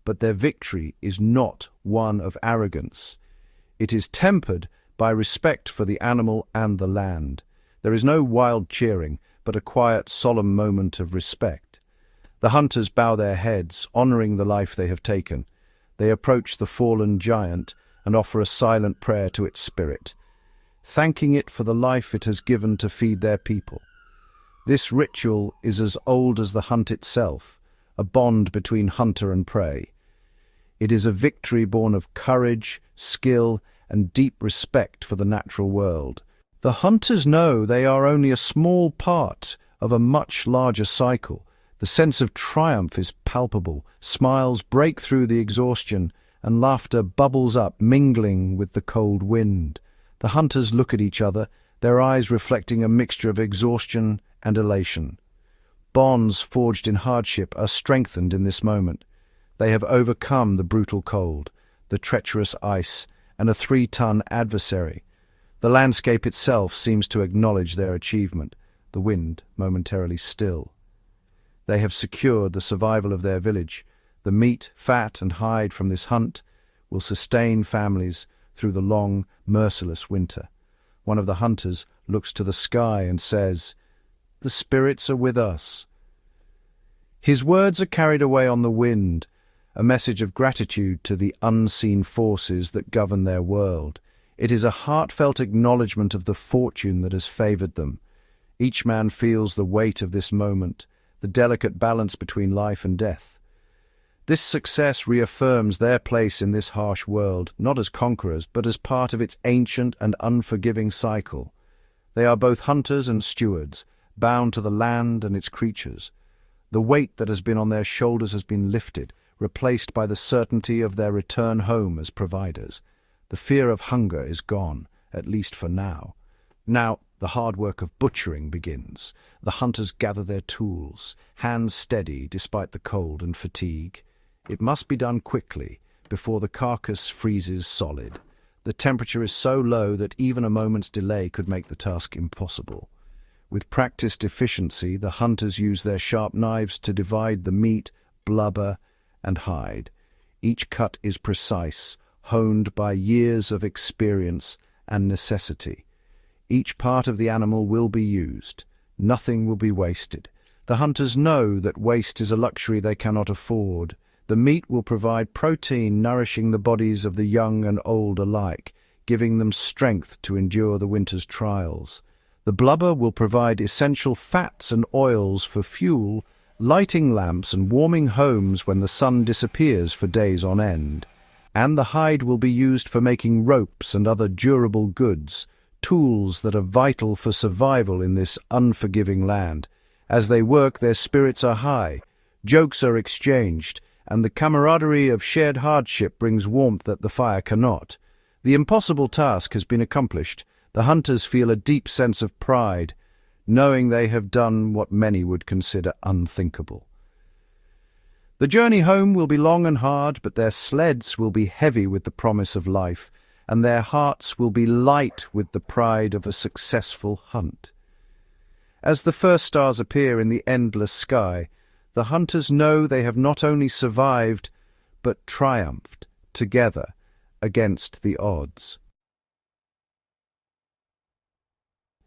But their victory is not one of arrogance. It is tempered by respect for the animal and the land. There is no wild cheering, but a quiet, solemn moment of respect. The hunters bow their heads, honoring the life they have taken. They approach the fallen giant and offer a silent prayer to its spirit, thanking it for the life it has given to feed their people. This ritual is as old as the hunt itself, a bond between hunter and prey. It is a victory born of courage, skill, and deep respect for the natural world. The hunters know they are only a small part of a much larger cycle. The sense of triumph is palpable. Smiles break through the exhaustion, and laughter bubbles up, mingling with the cold wind. The hunters look at each other, their eyes reflecting a mixture of exhaustion and elation. Bonds forged in hardship are strengthened in this moment. They have overcome the brutal cold, the treacherous ice, and a 3-ton adversary. The landscape itself seems to acknowledge their achievement, the wind momentarily still. They have secured the survival of their village. The meat, fat, and hide from this hunt will sustain families through the long, merciless winter. One of the hunters looks to the sky and says, "The spirits are with us." His words are carried away on the wind, a message of gratitude to the unseen forces that govern their world. It is a heartfelt acknowledgement of the fortune that has favored them. Each man feels the weight of this moment, the delicate balance between life and death. This success reaffirms their place in this harsh world, not as conquerors, but as part of its ancient and unforgiving cycle. They are both hunters and stewards, bound to the land and its creatures. The weight that has been on their shoulders has been lifted, replaced by the certainty of their return home as providers. The fear of hunger is gone, at least for now. Now, the hard work of butchering begins. The hunters gather their tools, hands steady despite the cold and fatigue. It must be done quickly, before the carcass freezes solid. The temperature is so low that even a moment's delay could make the task impossible. With practiced efficiency, the hunters use their sharp knives to divide the meat, blubber, and hide. Each cut is precise, honed by years of experience and necessity. Each part of the animal will be used. Nothing will be wasted. The hunters know that waste is a luxury they cannot afford. The meat will provide protein, nourishing the bodies of the young and old alike, giving them strength to endure the winter's trials. The blubber will provide essential fats and oils for fuel, lighting lamps and warming homes when the sun disappears for days on end. And the hide will be used for making ropes and other durable goods, tools that are vital for survival in this unforgiving land. As they work, their spirits are high, jokes are exchanged, and the camaraderie of shared hardship brings warmth that the fire cannot. The impossible task has been accomplished. The hunters feel a deep sense of pride, knowing they have done what many would consider unthinkable. The journey home will be long and hard, but their sleds will be heavy with the promise of life, and their hearts will be light with the pride of a successful hunt. As the first stars appear in the endless sky, the hunters know they have not only survived, but triumphed together against the odds.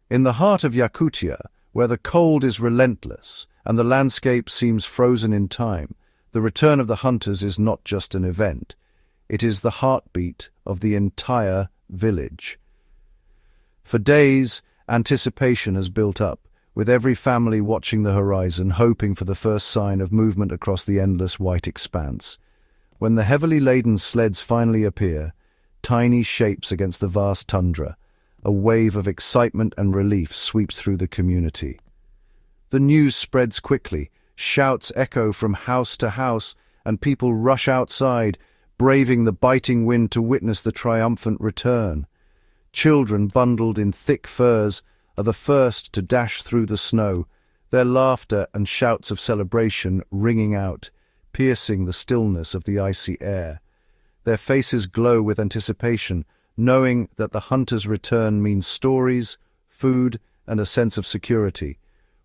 In the heart of Yakutia, where the cold is relentless and the landscape seems frozen in time, the return of the hunters is not just an event. It is the heartbeat of the entire village. For days, anticipation has built up, with every family watching the horizon, hoping for the first sign of movement across the endless white expanse. When the heavily laden sleds finally appear, tiny shapes against the vast tundra, a wave of excitement and relief sweeps through the community. The news spreads quickly, shouts echo from house to house, and people rush outside, braving the biting wind to witness the triumphant return. Children bundled in thick furs are the first to dash through the snow, their laughter and shouts of celebration ringing out, piercing the stillness of the icy air. Their faces glow with anticipation, knowing that the hunter's return means stories, food, and a sense of security.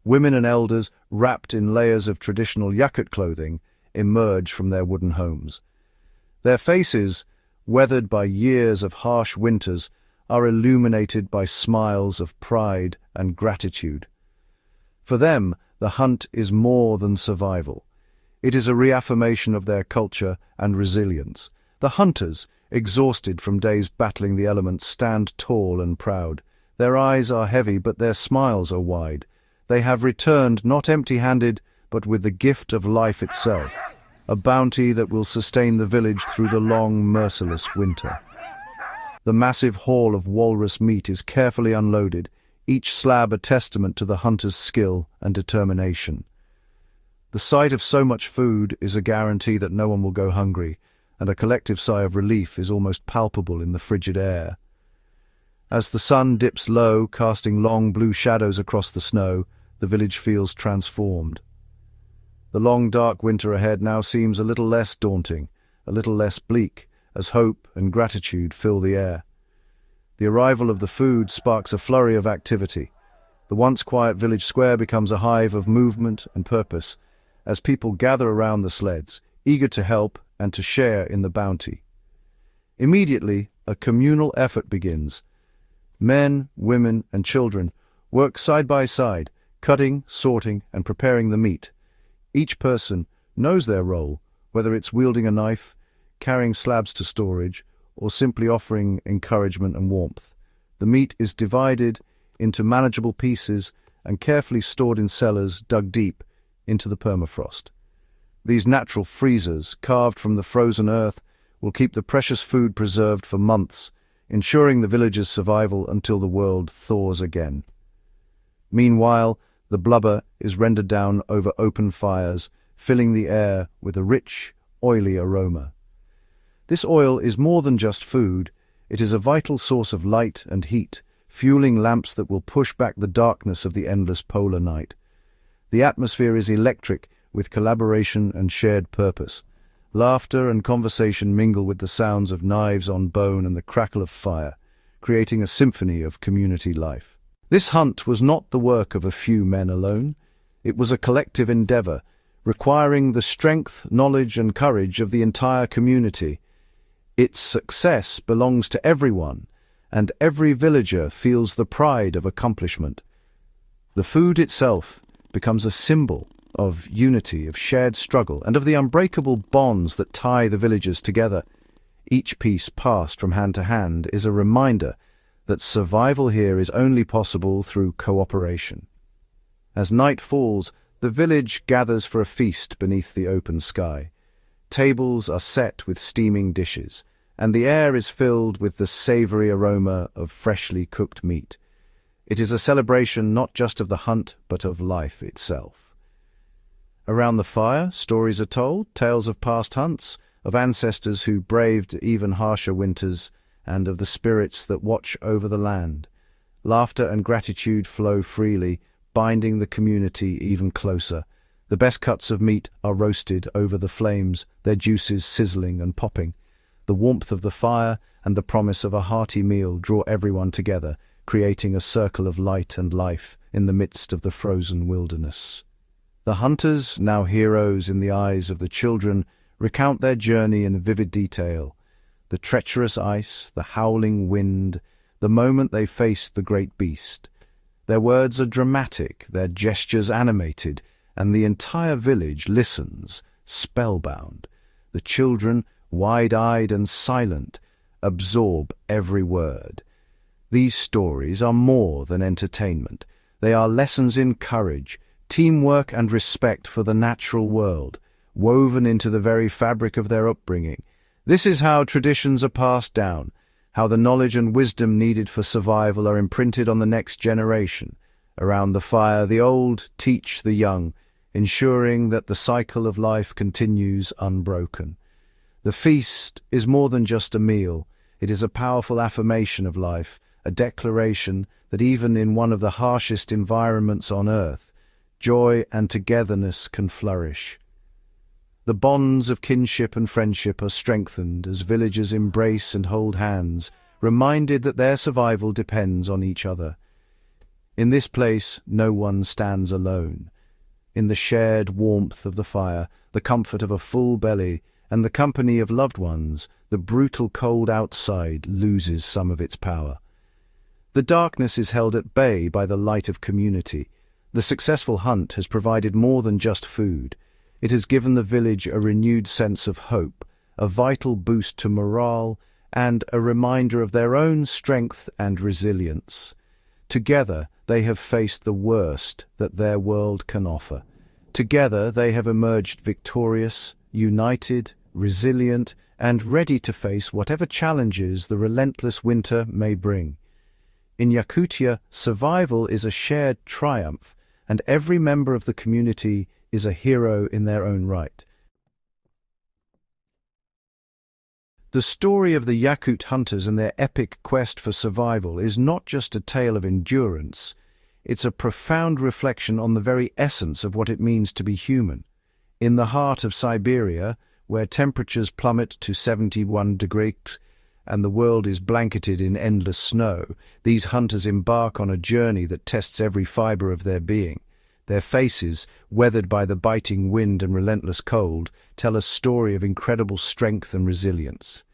Women and elders, wrapped in layers of traditional Yakut clothing, emerge from their wooden homes. Their faces, weathered by years of harsh winters, are illuminated by smiles of pride and gratitude. For them, the hunt is more than survival. It is a reaffirmation of their culture and resilience. The hunters, exhausted from days battling the elements, stand tall and proud. Their eyes are heavy, but their smiles are wide. They have returned not empty-handed, but with the gift of life itself, a bounty that will sustain the village through the long, merciless winter. The massive haul of walrus meat is carefully unloaded, each slab a testament to the hunter's skill and determination. The sight of so much food is a guarantee that no one will go hungry, and a collective sigh of relief is almost palpable in the frigid air. As the sun dips low, casting long blue shadows across the snow, the village feels transformed. The long, dark winter ahead now seems a little less daunting, a little less bleak, as hope and gratitude fill the air. The arrival of the food sparks a flurry of activity. The once quiet village square becomes a hive of movement and purpose, as people gather around the sleds, eager to help and to share in the bounty. Immediately, a communal effort begins. Men, women, and children work side by side, cutting, sorting, and preparing the meat. Each person knows their role, whether it's wielding a knife, carrying slabs to storage, or simply offering encouragement and warmth. The meat is divided into manageable pieces and carefully stored in cellars dug deep into the permafrost. These natural freezers, carved from the frozen earth, will keep the precious food preserved for months, ensuring the village's survival until the world thaws again. Meanwhile, the blubber is rendered down over open fires, filling the air with a rich, oily aroma. This oil is more than just food. It is a vital source of light and heat, fueling lamps that will push back the darkness of the endless polar night. The atmosphere is electric, with collaboration and shared purpose. Laughter and conversation mingle with the sounds of knives on bone and the crackle of fire, creating a symphony of community life. This hunt was not the work of a few men alone. It was a collective endeavor, requiring the strength, knowledge, and courage of the entire community. Its success belongs to everyone, and every villager feels the pride of accomplishment. The food itself becomes a symbol of unity, of shared struggle, and of the unbreakable bonds that tie the villagers together. Each piece passed from hand to hand is a reminder that survival here is only possible through cooperation. As night falls, the village gathers for a feast beneath the open sky. Tables are set with steaming dishes, and the air is filled with the savory aroma of freshly cooked meat. It is a celebration not just of the hunt, but of life itself. Around the fire, stories are told, tales of past hunts, of ancestors who braved even harsher winters, and of the spirits that watch over the land. Laughter and gratitude flow freely, binding the community even closer. The best cuts of meat are roasted over the flames, their juices sizzling and popping. The warmth of the fire and the promise of a hearty meal draw everyone together, creating a circle of light and life in the midst of the frozen wilderness. The hunters, now heroes in the eyes of the children, recount their journey in vivid detail. The treacherous ice, the howling wind, the moment they faced the great beast. Their words are dramatic, their gestures animated, and the entire village listens, spellbound. The children, wide-eyed and silent, absorb every word. These stories are more than entertainment. They are lessons in courage, teamwork and respect for the natural world, woven into the very fabric of their upbringing. This is how traditions are passed down, how the knowledge and wisdom needed for survival are imprinted on the next generation. Around the fire, the old teach the young, ensuring that the cycle of life continues unbroken. The feast is more than just a meal. It is a powerful affirmation of life, a declaration that even in one of the harshest environments on Earth, joy and togetherness can flourish. The bonds of kinship and friendship are strengthened as villagers embrace and hold hands, reminded that their survival depends on each other. In this place, no one stands alone. In the shared warmth of the fire, the comfort of a full belly, and the company of loved ones, the brutal cold outside loses some of its power. The darkness is held at bay by the light of community. The successful hunt has provided more than just food. It has given the village a renewed sense of hope, a vital boost to morale, and a reminder of their own strength and resilience. Together, they have faced the worst that their world can offer. Together, they have emerged victorious, united, resilient, and ready to face whatever challenges the relentless winter may bring. In Yakutia, survival is a shared triumph, and every member of the community is a hero in their own right. The story of the Yakut hunters and their epic quest for survival is not just a tale of endurance, it's a profound reflection on the very essence of what it means to be human. In the heart of Siberia, where temperatures plummet to 71 degrees and the world is blanketed in endless snow, these hunters embark on a journey that tests every fiber of their being. Their faces, weathered by the biting wind and relentless cold, tell a story of incredible strength and resilience.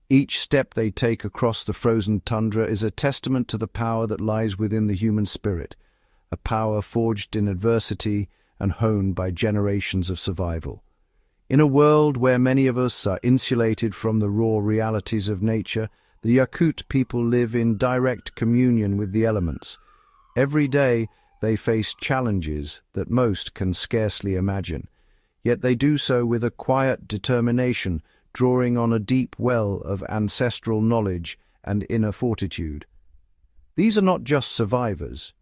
Each step they take across the frozen tundra is a testament to the power that lies within the human spirit, a power forged in adversity and honed by generations of survival. In a world where many of us are insulated from the raw realities of nature, the Yakut people live in direct communion with the elements. Every day, they face challenges that most can scarcely imagine, yet they do so with a quiet determination, drawing on a deep well of ancestral knowledge and inner fortitude. These are not just survivors.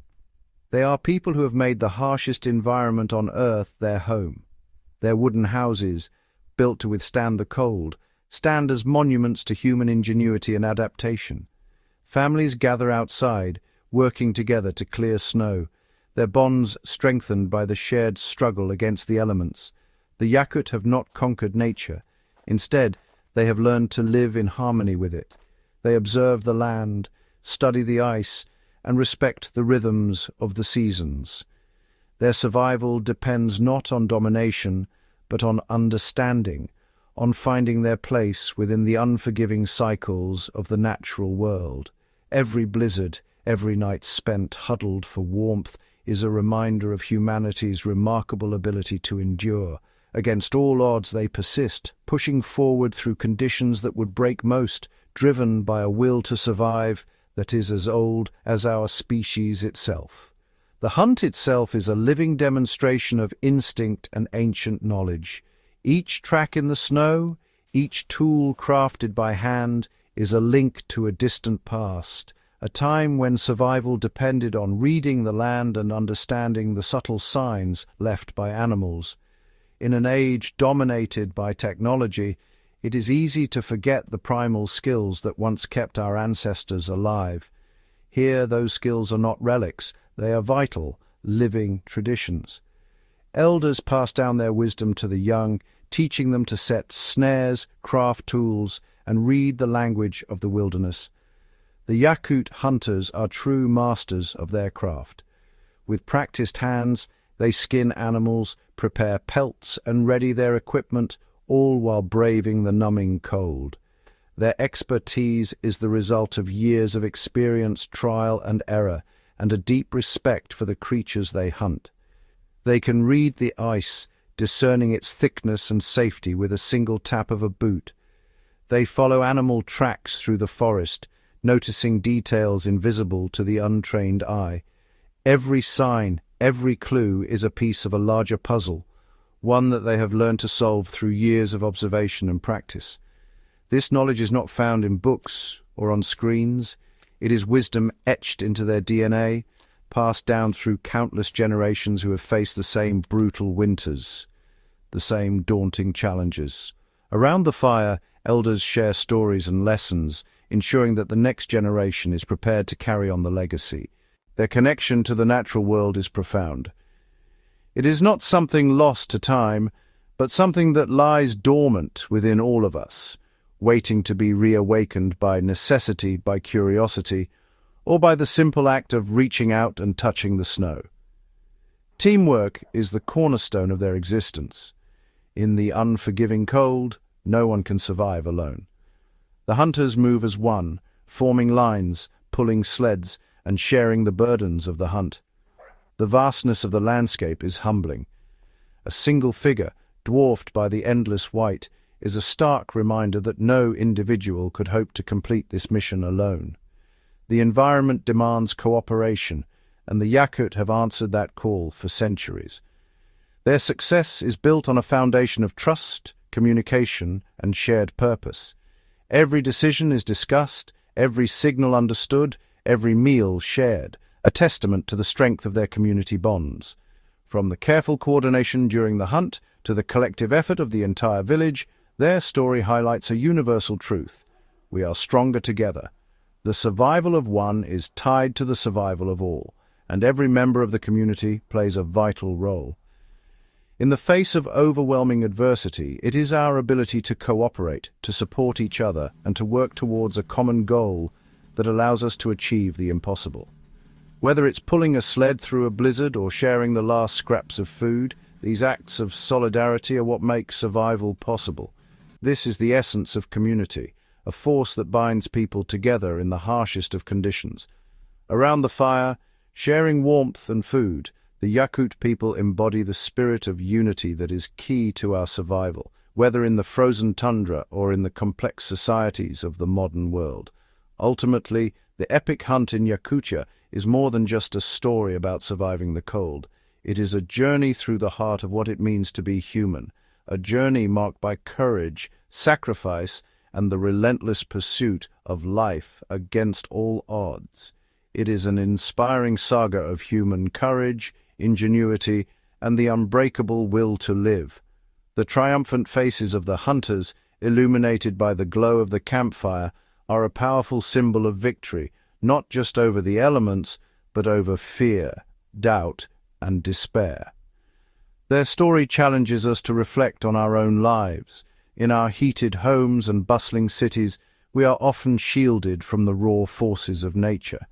They are people who have made the harshest environment on Earth their home. Their wooden houses, built to withstand the cold, stand as monuments to human ingenuity and adaptation. Families gather outside, working together to clear snow, their bonds strengthened by the shared struggle against the elements. The Yakut have not conquered nature. Instead, they have learned to live in harmony with it. They observe the land, study the ice, and respect the rhythms of the seasons. Their survival depends not on domination, but on understanding, on finding their place within the unforgiving cycles of the natural world. Every blizzard, every night spent huddled for warmth, is a reminder of humanity's remarkable ability to endure. Against all odds they persist, pushing forward through conditions that would break most, driven by a will to survive that is as old as our species itself. The hunt itself is a living demonstration of instinct and ancient knowledge. Each track in the snow, each tool crafted by hand, is a link to a distant past, a time when survival depended on reading the land and understanding the subtle signs left by animals. In an age dominated by technology, it is easy to forget the primal skills that once kept our ancestors alive. Here, those skills are not relics, they are vital, living traditions. Elders pass down their wisdom to the young, teaching them to set snares, craft tools, and read the language of the wilderness. The Yakut hunters are true masters of their craft. With practiced hands, they skin animals, prepare pelts, and ready their equipment, all while braving the numbing cold. Their expertise is the result of years of experience, trial and error, and a deep respect for the creatures they hunt. They can read the ice, discerning its thickness and safety with a single tap of a boot. They follow animal tracks through the forest, noticing details invisible to the untrained eye. Every sign, every clue is a piece of a larger puzzle, one that they have learned to solve through years of observation and practice. This knowledge is not found in books or on screens. It is wisdom etched into their DNA, passed down through countless generations who have faced the same brutal winters, the same daunting challenges. Around the fire, elders share stories and lessons, ensuring that the next generation is prepared to carry on the legacy. Their connection to the natural world is profound. It is not something lost to time, but something that lies dormant within all of us, waiting to be reawakened by necessity, by curiosity, or by the simple act of reaching out and touching the snow. Teamwork is the cornerstone of their existence. In the unforgiving cold, no one can survive alone. The hunters move as one, forming lines, pulling sleds, and sharing the burdens of the hunt. The vastness of the landscape is humbling. A single figure, dwarfed by the endless white, is a stark reminder that no individual could hope to complete this mission alone. The environment demands cooperation, and the Yakut have answered that call for centuries. Their success is built on a foundation of trust, communication, and shared purpose. Every decision is discussed, every signal understood, every meal shared, a testament to the strength of their community bonds. From the careful coordination during the hunt to the collective effort of the entire village, their story highlights a universal truth. We are stronger together. The survival of one is tied to the survival of all, and every member of the community plays a vital role. In the face of overwhelming adversity, it is our ability to cooperate, to support each other, and to work towards a common goal that allows us to achieve the impossible. Whether it's pulling a sled through a blizzard or sharing the last scraps of food, these acts of solidarity are what make survival possible. This is the essence of community, a force that binds people together in the harshest of conditions. Around the fire, sharing warmth and food, the Yakut people embody the spirit of unity that is key to our survival, whether in the frozen tundra or in the complex societies of the modern world. Ultimately, the epic hunt in Yakutia is more than just a story about surviving the cold. It is a journey through the heart of what it means to be human, a journey marked by courage, sacrifice, and the relentless pursuit of life against all odds. It is an inspiring saga of human courage, ingenuity, and the unbreakable will to live. The triumphant faces of the hunters, illuminated by the glow of the campfire, are a powerful symbol of victory, not just over the elements, but over fear, doubt, and despair. Their story challenges us to reflect on our own lives. In our heated homes and bustling cities, we are often shielded from the raw forces of nature.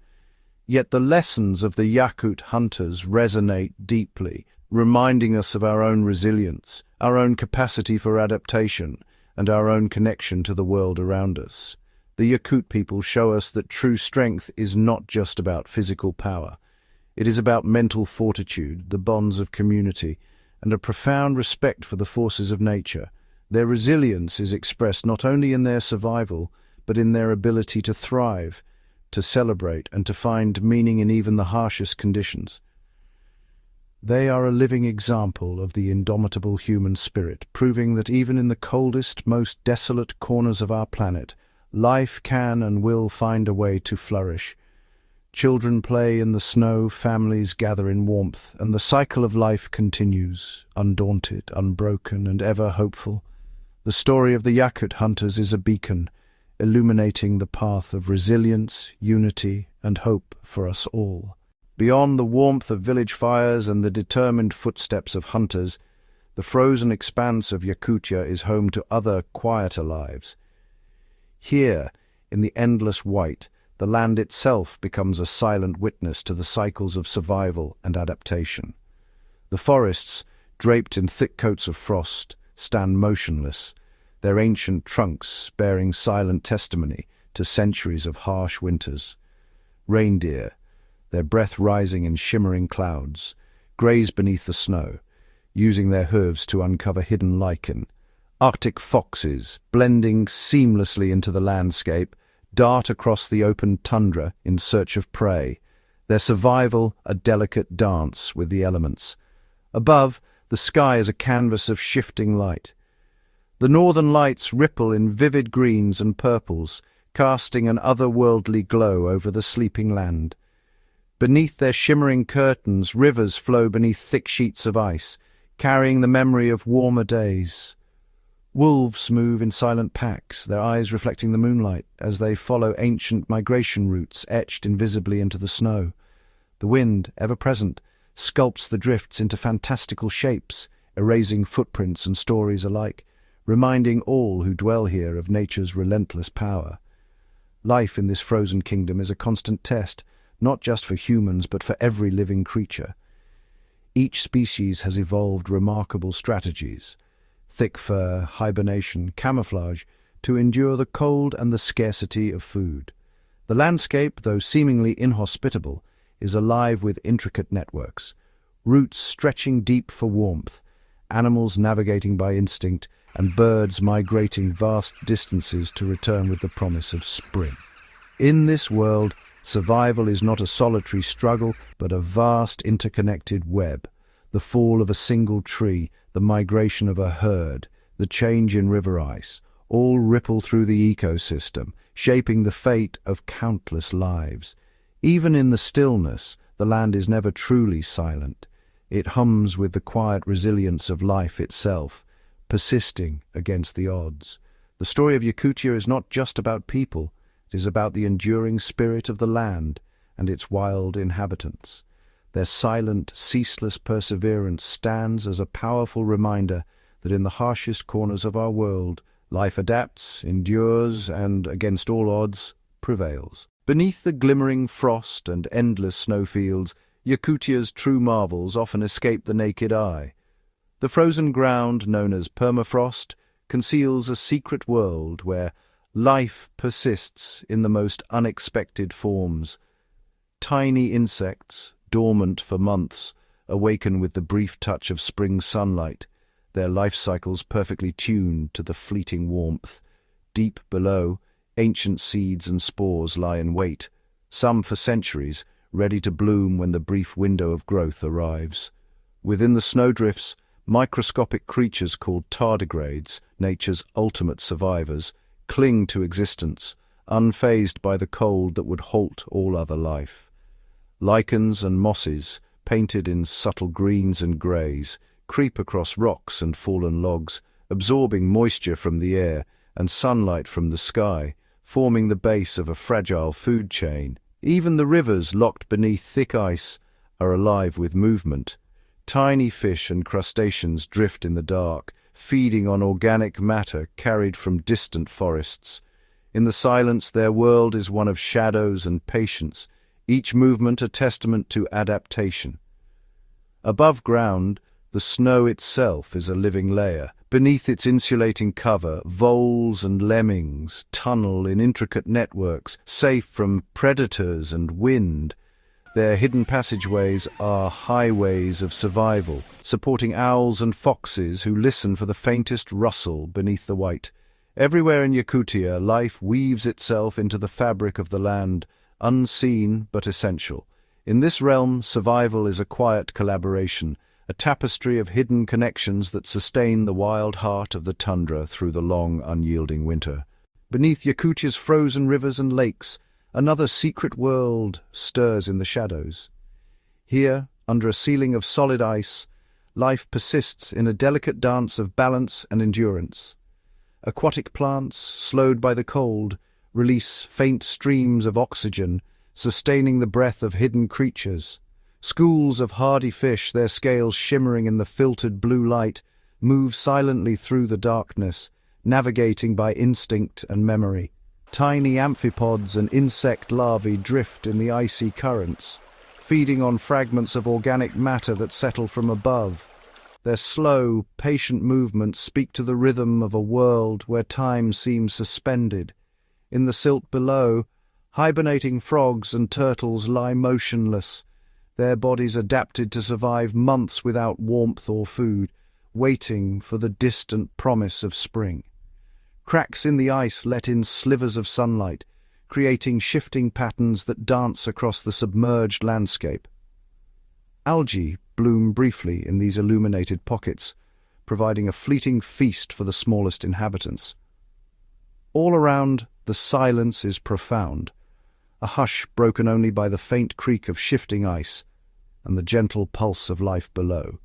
Yet the lessons of the Yakut hunters resonate deeply, reminding us of our own resilience, our own capacity for adaptation, and our own connection to the world around us. The Yakut people show us that true strength is not just about physical power. It is about mental fortitude, the bonds of community, and a profound respect for the forces of nature. Their resilience is expressed not only in their survival, but in their ability to thrive, to celebrate, and to find meaning in even the harshest conditions. They are a living example of the indomitable human spirit, proving that even in the coldest, most desolate corners of our planet, life can and will find a way to flourish. Children play in the snow, families gather in warmth, and the cycle of life continues, undaunted, unbroken, and ever hopeful. The story of the Yakut hunters is a beacon, illuminating the path of resilience, unity, and hope for us all. Beyond the warmth of village fires and the determined footsteps of hunters, the frozen expanse of Yakutia is home to other, quieter lives. Here, in the endless white, the land itself becomes a silent witness to the cycles of survival and adaptation. The forests, draped in thick coats of frost, stand motionless, their ancient trunks bearing silent testimony to centuries of harsh winters. Reindeer, their breath rising in shimmering clouds, graze beneath the snow, using their hooves to uncover hidden lichen. Arctic foxes, blending seamlessly into the landscape, dart across the open tundra in search of prey, their survival a delicate dance with the elements. Above, the sky is a canvas of shifting light. The northern lights ripple in vivid greens and purples, casting an otherworldly glow over the sleeping land. Beneath their shimmering curtains, rivers flow beneath thick sheets of ice, carrying the memory of warmer days. Wolves move in silent packs, their eyes reflecting the moonlight as they follow ancient migration routes etched invisibly into the snow. The wind, ever present, sculpts the drifts into fantastical shapes, erasing footprints and stories alike, reminding all who dwell here of nature's relentless power. Life in this frozen kingdom is a constant test, not just for humans but for every living creature. Each species has evolved remarkable strategies, thick fur, hibernation, camouflage, to endure the cold and the scarcity of food. The landscape, though seemingly inhospitable, is alive with intricate networks, roots stretching deep for warmth, animals navigating by instinct, and birds migrating vast distances to return with the promise of spring. In this world, survival is not a solitary struggle, but a vast interconnected web. The fall of a single tree, the migration of a herd, the change in river ice, all ripple through the ecosystem, shaping the fate of countless lives. Even in the stillness, the land is never truly silent. It hums with the quiet resilience of life itself, persisting against the odds. The story of Yakutia is not just about people, it is about the enduring spirit of the land and its wild inhabitants. Their silent, ceaseless perseverance stands as a powerful reminder that in the harshest corners of our world, life adapts, endures, and, against all odds, prevails. Beneath the glimmering frost and endless snowfields, Yakutia's true marvels often escape the naked eye. The frozen ground, known as permafrost, conceals a secret world where life persists in the most unexpected forms. Tiny insects, dormant for months, awaken with the brief touch of spring sunlight, their life cycles perfectly tuned to the fleeting warmth. Deep below, ancient seeds and spores lie in wait, some for centuries, ready to bloom when the brief window of growth arrives. Within the snowdrifts, microscopic creatures called tardigrades, nature's ultimate survivors, cling to existence, unfazed by the cold that would halt all other life. Lichens and mosses, painted in subtle greens and greys, creep across rocks and fallen logs, absorbing moisture from the air and sunlight from the sky, forming the base of a fragile food chain. Even the rivers, locked beneath thick ice, are alive with movement. Tiny fish and crustaceans drift in the dark, feeding on organic matter carried from distant forests. In the silence, their world is one of shadows and patience, each movement a testament to adaptation. Above ground, the snow itself is a living layer. Beneath its insulating cover, voles and lemmings tunnel in intricate networks, safe from predators and wind. Their hidden passageways are highways of survival, supporting owls and foxes who listen for the faintest rustle beneath the white. Everywhere in Yakutia, life weaves itself into the fabric of the land, unseen but essential. In this realm, survival is a quiet collaboration, a tapestry of hidden connections that sustain the wild heart of the tundra through the long, unyielding winter. Beneath Yakutia's frozen rivers and lakes, Another secret world stirs in the shadows. Here, under a ceiling of solid ice, life persists in a delicate dance of balance and endurance. Aquatic plants, slowed by the cold, release faint streams of oxygen, sustaining the breath of hidden creatures. Schools of hardy fish, their scales shimmering in the filtered blue light, move silently through the darkness, navigating by instinct and memory. Tiny amphipods and insect larvae drift in the icy currents, feeding on fragments of organic matter that settle from above. Their slow, patient movements speak to the rhythm of a world where time seems suspended. In the silt below, hibernating frogs and turtles lie motionless, their bodies adapted to survive months without warmth or food, waiting for the distant promise of spring. Cracks in the ice let in slivers of sunlight, creating shifting patterns that dance across the submerged landscape. Algae bloom briefly in these illuminated pockets, providing a fleeting feast for the smallest inhabitants. All around, the silence is profound, a hush broken only by the faint creak of shifting ice and the gentle pulse of life below.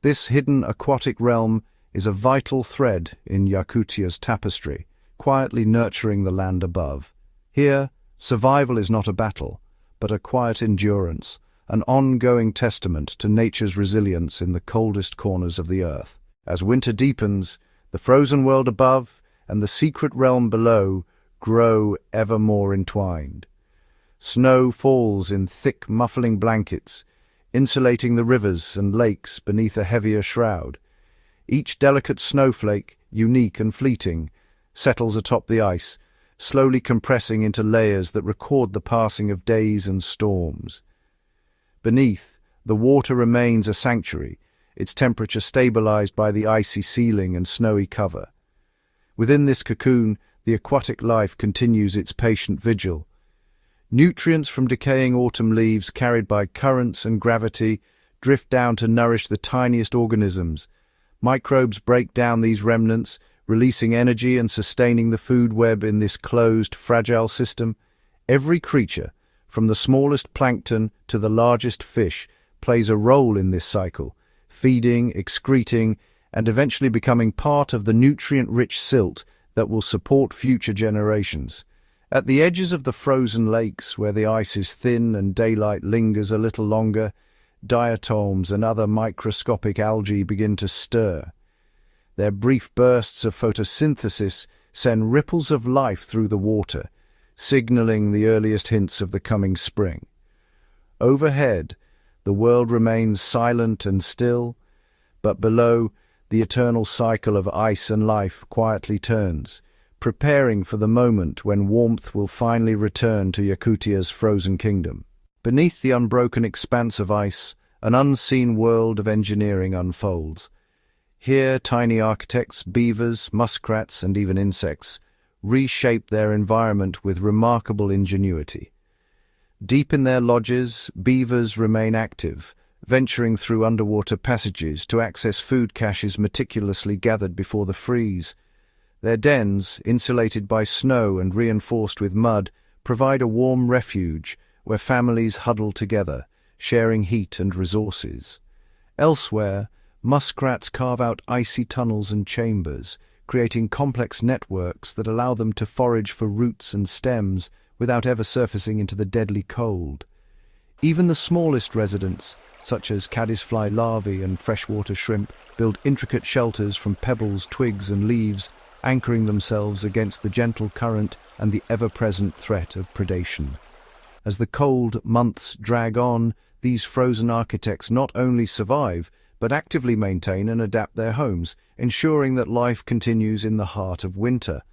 This hidden aquatic realm is a vital thread in Yakutia's tapestry, quietly nurturing the land above. Here, survival is not a battle, but a quiet endurance, an ongoing testament to nature's resilience in the coldest corners of the earth. As winter deepens, the frozen world above and the secret realm below grow ever more entwined. Snow falls in thick, muffling blankets, insulating the rivers and lakes beneath a heavier shroud. Each delicate snowflake, unique and fleeting, settles atop the ice, slowly compressing into layers that record the passing of days and storms. Beneath, the water remains a sanctuary, its temperature stabilized by the icy ceiling and snowy cover. Within this cocoon, the aquatic life continues its patient vigil. Nutrients from decaying autumn leaves carried by currents and gravity drift down to nourish the tiniest organisms. Microbes break down these remnants, releasing energy and sustaining the food web in this closed, fragile system. Every creature, from the smallest plankton to the largest fish, plays a role in this cycle, feeding, excreting, and eventually becoming part of the nutrient-rich silt that will support future generations. At the edges of the frozen lakes, where the ice is thin and daylight lingers a little longer, diatoms and other microscopic algae begin to stir. Their brief bursts of photosynthesis send ripples of life through the water, signaling the earliest hints of the coming spring. Overhead, the world remains silent and still, but below, the eternal cycle of ice and life quietly turns, preparing for the moment when warmth will finally return to Yakutia's frozen kingdom. Beneath the unbroken expanse of ice, an unseen world of engineering unfolds. Here, tiny architects, beavers, muskrats, and even insects reshape their environment with remarkable ingenuity. Deep in their lodges, beavers remain active, venturing through underwater passages to access food caches meticulously gathered before the freeze. Their dens, insulated by snow and reinforced with mud, provide a warm refuge where families huddle together, sharing heat and resources. Elsewhere, muskrats carve out icy tunnels and chambers, creating complex networks that allow them to forage for roots and stems without ever surfacing into the deadly cold. Even the smallest residents, such as caddisfly larvae and freshwater shrimp, build intricate shelters from pebbles, twigs, and leaves, anchoring themselves against the gentle current and the ever-present threat of predation. As the cold months drag on, these frozen architects not only survive, but actively maintain and adapt their homes, ensuring that life continues in the heart of winter.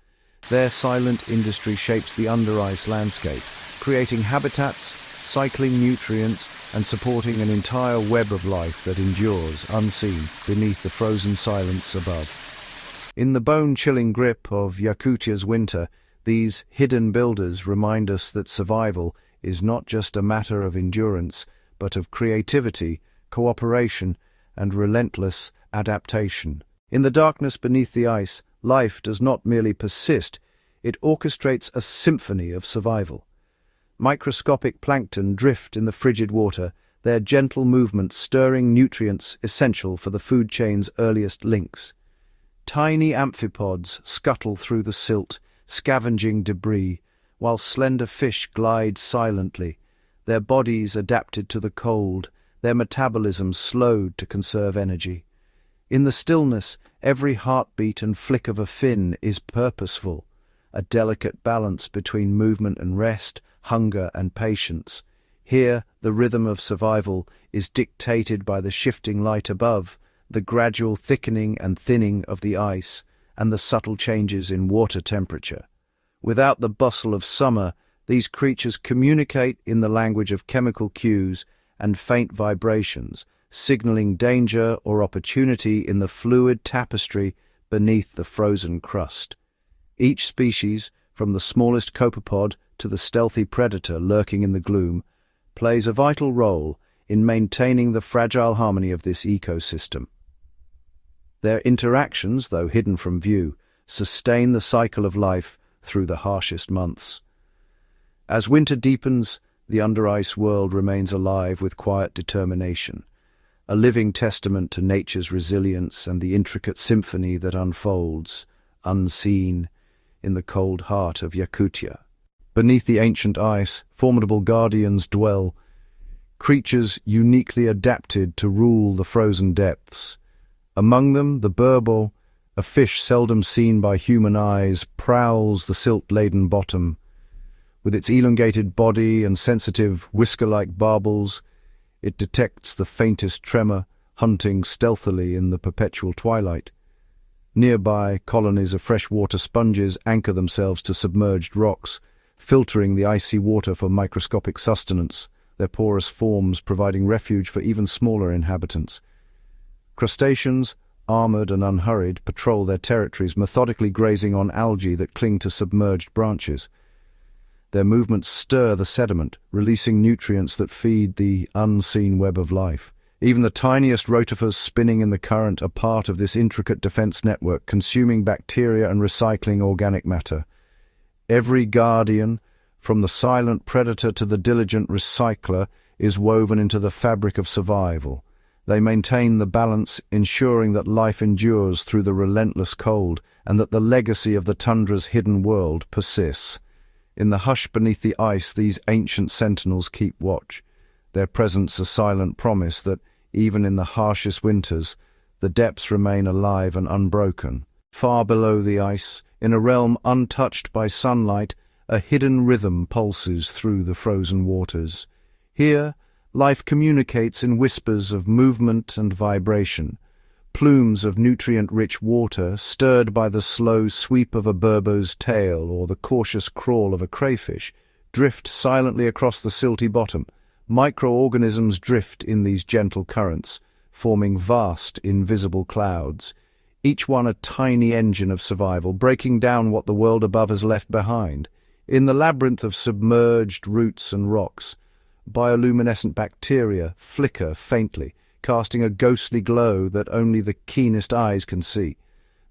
Their silent industry shapes the under-ice landscape, creating habitats, cycling nutrients, and supporting an entire web of life that endures, unseen, beneath the frozen silence above. In the bone-chilling grip of Yakutia's winter, these hidden builders remind us that survival is not just a matter of endurance, but of creativity, cooperation, and relentless adaptation. In the darkness beneath the ice, life does not merely persist, it orchestrates a symphony of survival. Microscopic plankton drift in the frigid water, their gentle movements stirring nutrients essential for the food chain's earliest links. Tiny amphipods scuttle through the silt, scavenging debris, while slender fish glide silently, their bodies adapted to the cold, their metabolism slowed to conserve energy. In the stillness, every heartbeat and flick of a fin is purposeful, a delicate balance between movement and rest, hunger and patience. Here, the rhythm of survival is dictated by the shifting light above, the gradual thickening and thinning of the ice, and the subtle changes in water temperature. Without the bustle of summer, these creatures communicate in the language of chemical cues and faint vibrations, signaling danger or opportunity in the fluid tapestry beneath the frozen crust. Each species, from the smallest copepod to the stealthy predator lurking in the gloom, plays a vital role in maintaining the fragile harmony of this ecosystem. Their interactions, though hidden from view, sustain the cycle of life through the harshest months. As winter deepens, the under-ice world remains alive with quiet determination, a living testament to nature's resilience and the intricate symphony that unfolds, unseen, in the cold heart of Yakutia. Beneath the ancient ice, formidable guardians dwell, creatures uniquely adapted to rule the frozen depths. Among them, the burbo, a fish seldom seen by human eyes, prowls the silt-laden bottom. With its elongated body and sensitive, whisker-like barbels, it detects the faintest tremor, hunting stealthily in the perpetual twilight. Nearby, colonies of freshwater sponges anchor themselves to submerged rocks, filtering the icy water for microscopic sustenance, their porous forms providing refuge for even smaller inhabitants. Crustaceans, armored and unhurried, patrol their territories, methodically grazing on algae that cling to submerged branches. Their movements stir the sediment, releasing nutrients that feed the unseen web of life. Even the tiniest rotifers spinning in the current are part of this intricate defense network, consuming bacteria and recycling organic matter. Every guardian, from the silent predator to the diligent recycler, is woven into the fabric of survival. They maintain the balance, ensuring that life endures through the relentless cold and that the legacy of the tundra's hidden world persists. In the hush beneath the ice, these ancient sentinels keep watch, their presence a silent promise that, even in the harshest winters, the depths remain alive and unbroken. Far below the ice, in a realm untouched by sunlight, a hidden rhythm pulses through the frozen waters. Here, life communicates in whispers of movement and vibration. Plumes of nutrient-rich water, stirred by the slow sweep of a burbo's tail or the cautious crawl of a crayfish, drift silently across the silty bottom. Microorganisms drift in these gentle currents, forming vast, invisible clouds, each one a tiny engine of survival, breaking down what the world above has left behind. In the labyrinth of submerged roots and rocks, bioluminescent bacteria flicker faintly, casting a ghostly glow that only the keenest eyes can see.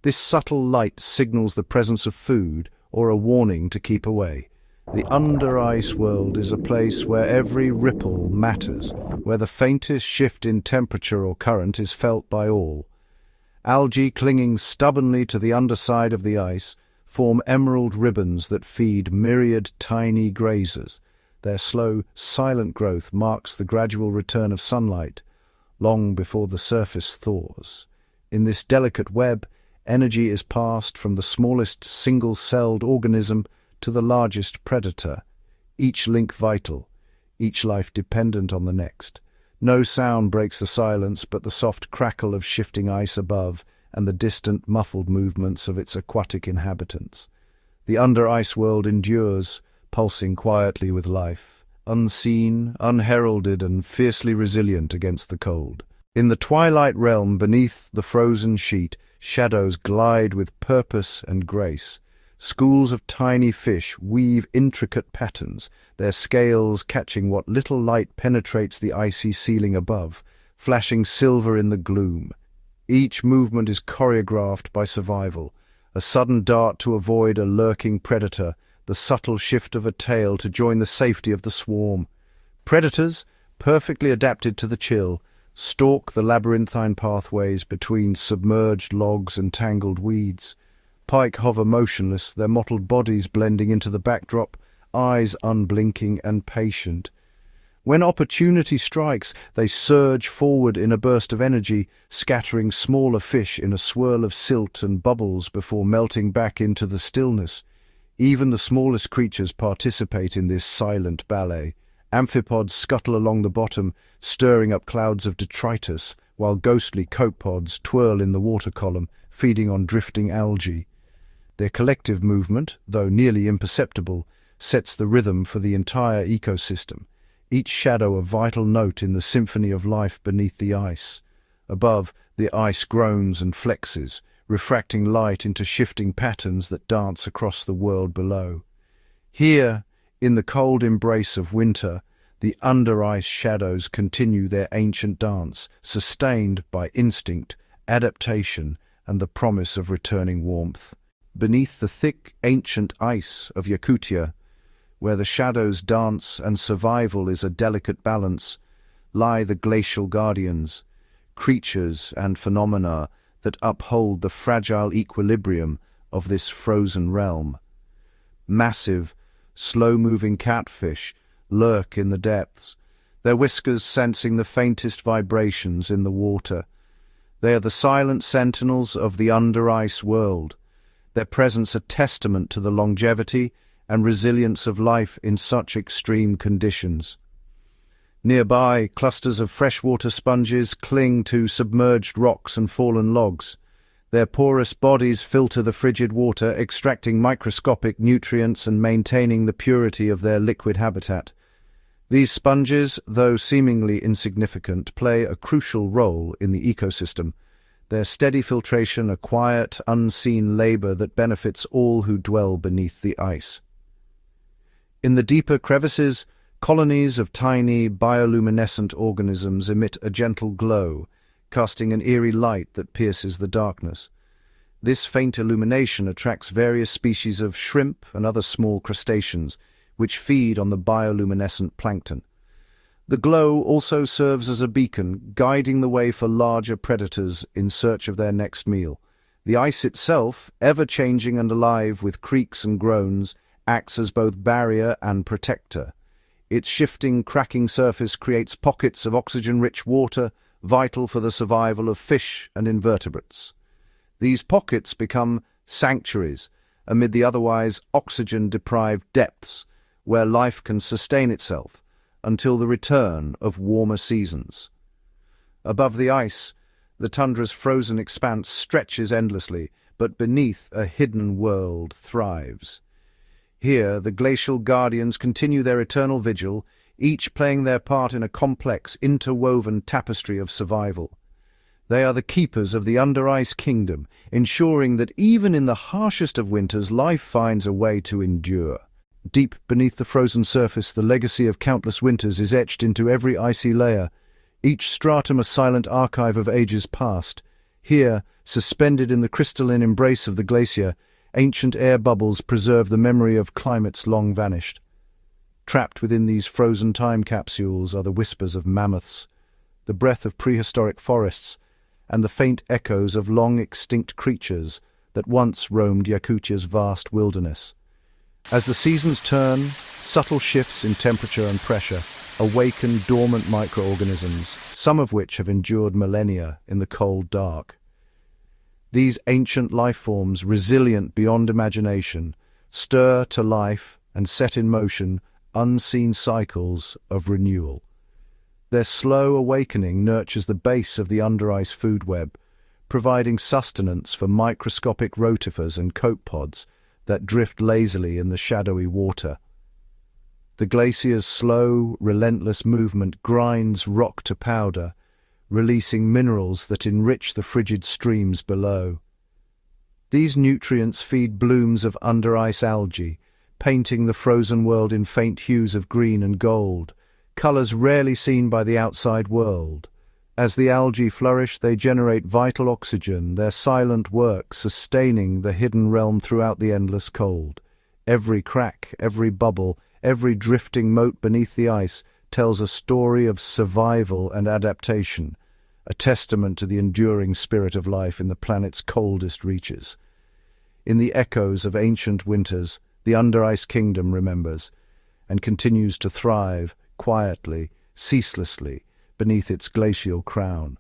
This subtle light signals the presence of food or a warning to keep away. The under-ice world is a place where every ripple matters, where the faintest shift in temperature or current is felt by all. Algae clinging stubbornly to the underside of the ice form emerald ribbons that feed myriad tiny grazers. Their slow, silent growth marks the gradual return of sunlight, long before the surface thaws. In this delicate web, energy is passed from the smallest single-celled organism to the largest predator, each link vital, each life dependent on the next. No sound breaks the silence but the soft crackle of shifting ice above and the distant, muffled movements of its aquatic inhabitants. The under-ice world endures, pulsing quietly with life, unseen, unheralded, and fiercely resilient against the cold. In the twilight realm beneath the frozen sheet, shadows glide with purpose and grace. Schools of tiny fish weave intricate patterns, their scales catching what little light penetrates the icy ceiling above, flashing silver in the gloom. Each movement is choreographed by survival, a sudden dart to avoid a lurking predator, the subtle shift of a tail to join the safety of the swarm. Predators, perfectly adapted to the chill, stalk the labyrinthine pathways between submerged logs and tangled weeds. Pike hover motionless, their mottled bodies blending into the backdrop, eyes unblinking and patient. When opportunity strikes, they surge forward in a burst of energy, scattering smaller fish in a swirl of silt and bubbles before melting back into the stillness. Even the smallest creatures participate in this silent ballet. Amphipods scuttle along the bottom, stirring up clouds of detritus, while ghostly copepods twirl in the water column, feeding on drifting algae. Their collective movement, though nearly imperceptible, sets the rhythm for the entire ecosystem, each shadow a vital note in the symphony of life beneath the ice. Above, the ice groans and flexes, refracting light into shifting patterns that dance across the world below. Here, in the cold embrace of winter, the under-ice shadows continue their ancient dance, sustained by instinct, adaptation, and the promise of returning warmth. Beneath the thick, ancient ice of Yakutia, where the shadows dance and survival is a delicate balance, lie the Glacial Guardians, creatures and phenomena that uphold the fragile equilibrium of this frozen realm. Massive, slow-moving catfish lurk in the depths, their whiskers sensing the faintest vibrations in the water. They are the silent sentinels of the under-ice world, their presence a testament to the longevity and resilience of life in such extreme conditions. Nearby, clusters of freshwater sponges cling to submerged rocks and fallen logs. Their porous bodies filter the frigid water, extracting microscopic nutrients and maintaining the purity of their liquid habitat. These sponges, though seemingly insignificant, play a crucial role in the ecosystem. Their steady filtration a quiet, unseen labor that benefits all who dwell beneath the ice. In the deeper crevices, colonies of tiny, bioluminescent organisms emit a gentle glow, casting an eerie light that pierces the darkness. This faint illumination attracts various species of shrimp and other small crustaceans, which feed on the bioluminescent plankton. The glow also serves as a beacon, guiding the way for larger predators in search of their next meal. The ice itself, ever-changing and alive with creaks and groans, acts as both barrier and protector. Its shifting, cracking surface creates pockets of oxygen-rich water, vital for the survival of fish and invertebrates. These pockets become sanctuaries amid the otherwise oxygen-deprived depths, where life can sustain itself until the return of warmer seasons. Above the ice, the tundra's frozen expanse stretches endlessly, but beneath a hidden world thrives. Here, the Glacial Guardians continue their eternal vigil, each playing their part in a complex, interwoven tapestry of survival. They are the keepers of the under-ice kingdom, ensuring that even in the harshest of winters, life finds a way to endure. Deep beneath the frozen surface, the legacy of countless winters is etched into every icy layer, each stratum a silent archive of ages past. Here, suspended in the crystalline embrace of the glacier, ancient air bubbles preserve the memory of climates long vanished. Trapped within these frozen time capsules are the whispers of mammoths, the breath of prehistoric forests, and the faint echoes of long-extinct creatures that once roamed Yakutia's vast wilderness. As the seasons turn, subtle shifts in temperature and pressure awaken dormant microorganisms, some of which have endured millennia in the cold dark. These ancient life forms, resilient beyond imagination, stir to life and set in motion unseen cycles of renewal. Their slow awakening nurtures the base of the under-ice food web, providing sustenance for microscopic rotifers and copepods that drift lazily in the shadowy water. The glacier's slow, relentless movement grinds rock to powder, releasing minerals that enrich the frigid streams below. These nutrients feed blooms of under-ice algae, painting the frozen world in faint hues of green and gold, colors rarely seen by the outside world. As the algae flourish, they generate vital oxygen, their silent work sustaining the hidden realm throughout the endless cold. Every crack, every bubble, every drifting mote beneath the ice tells a story of survival and adaptation, a testament to the enduring spirit of life in the planet's coldest reaches. In the echoes of ancient winters, the Under-Ice Kingdom remembers, and continues to thrive quietly, ceaselessly, beneath its glacial crown.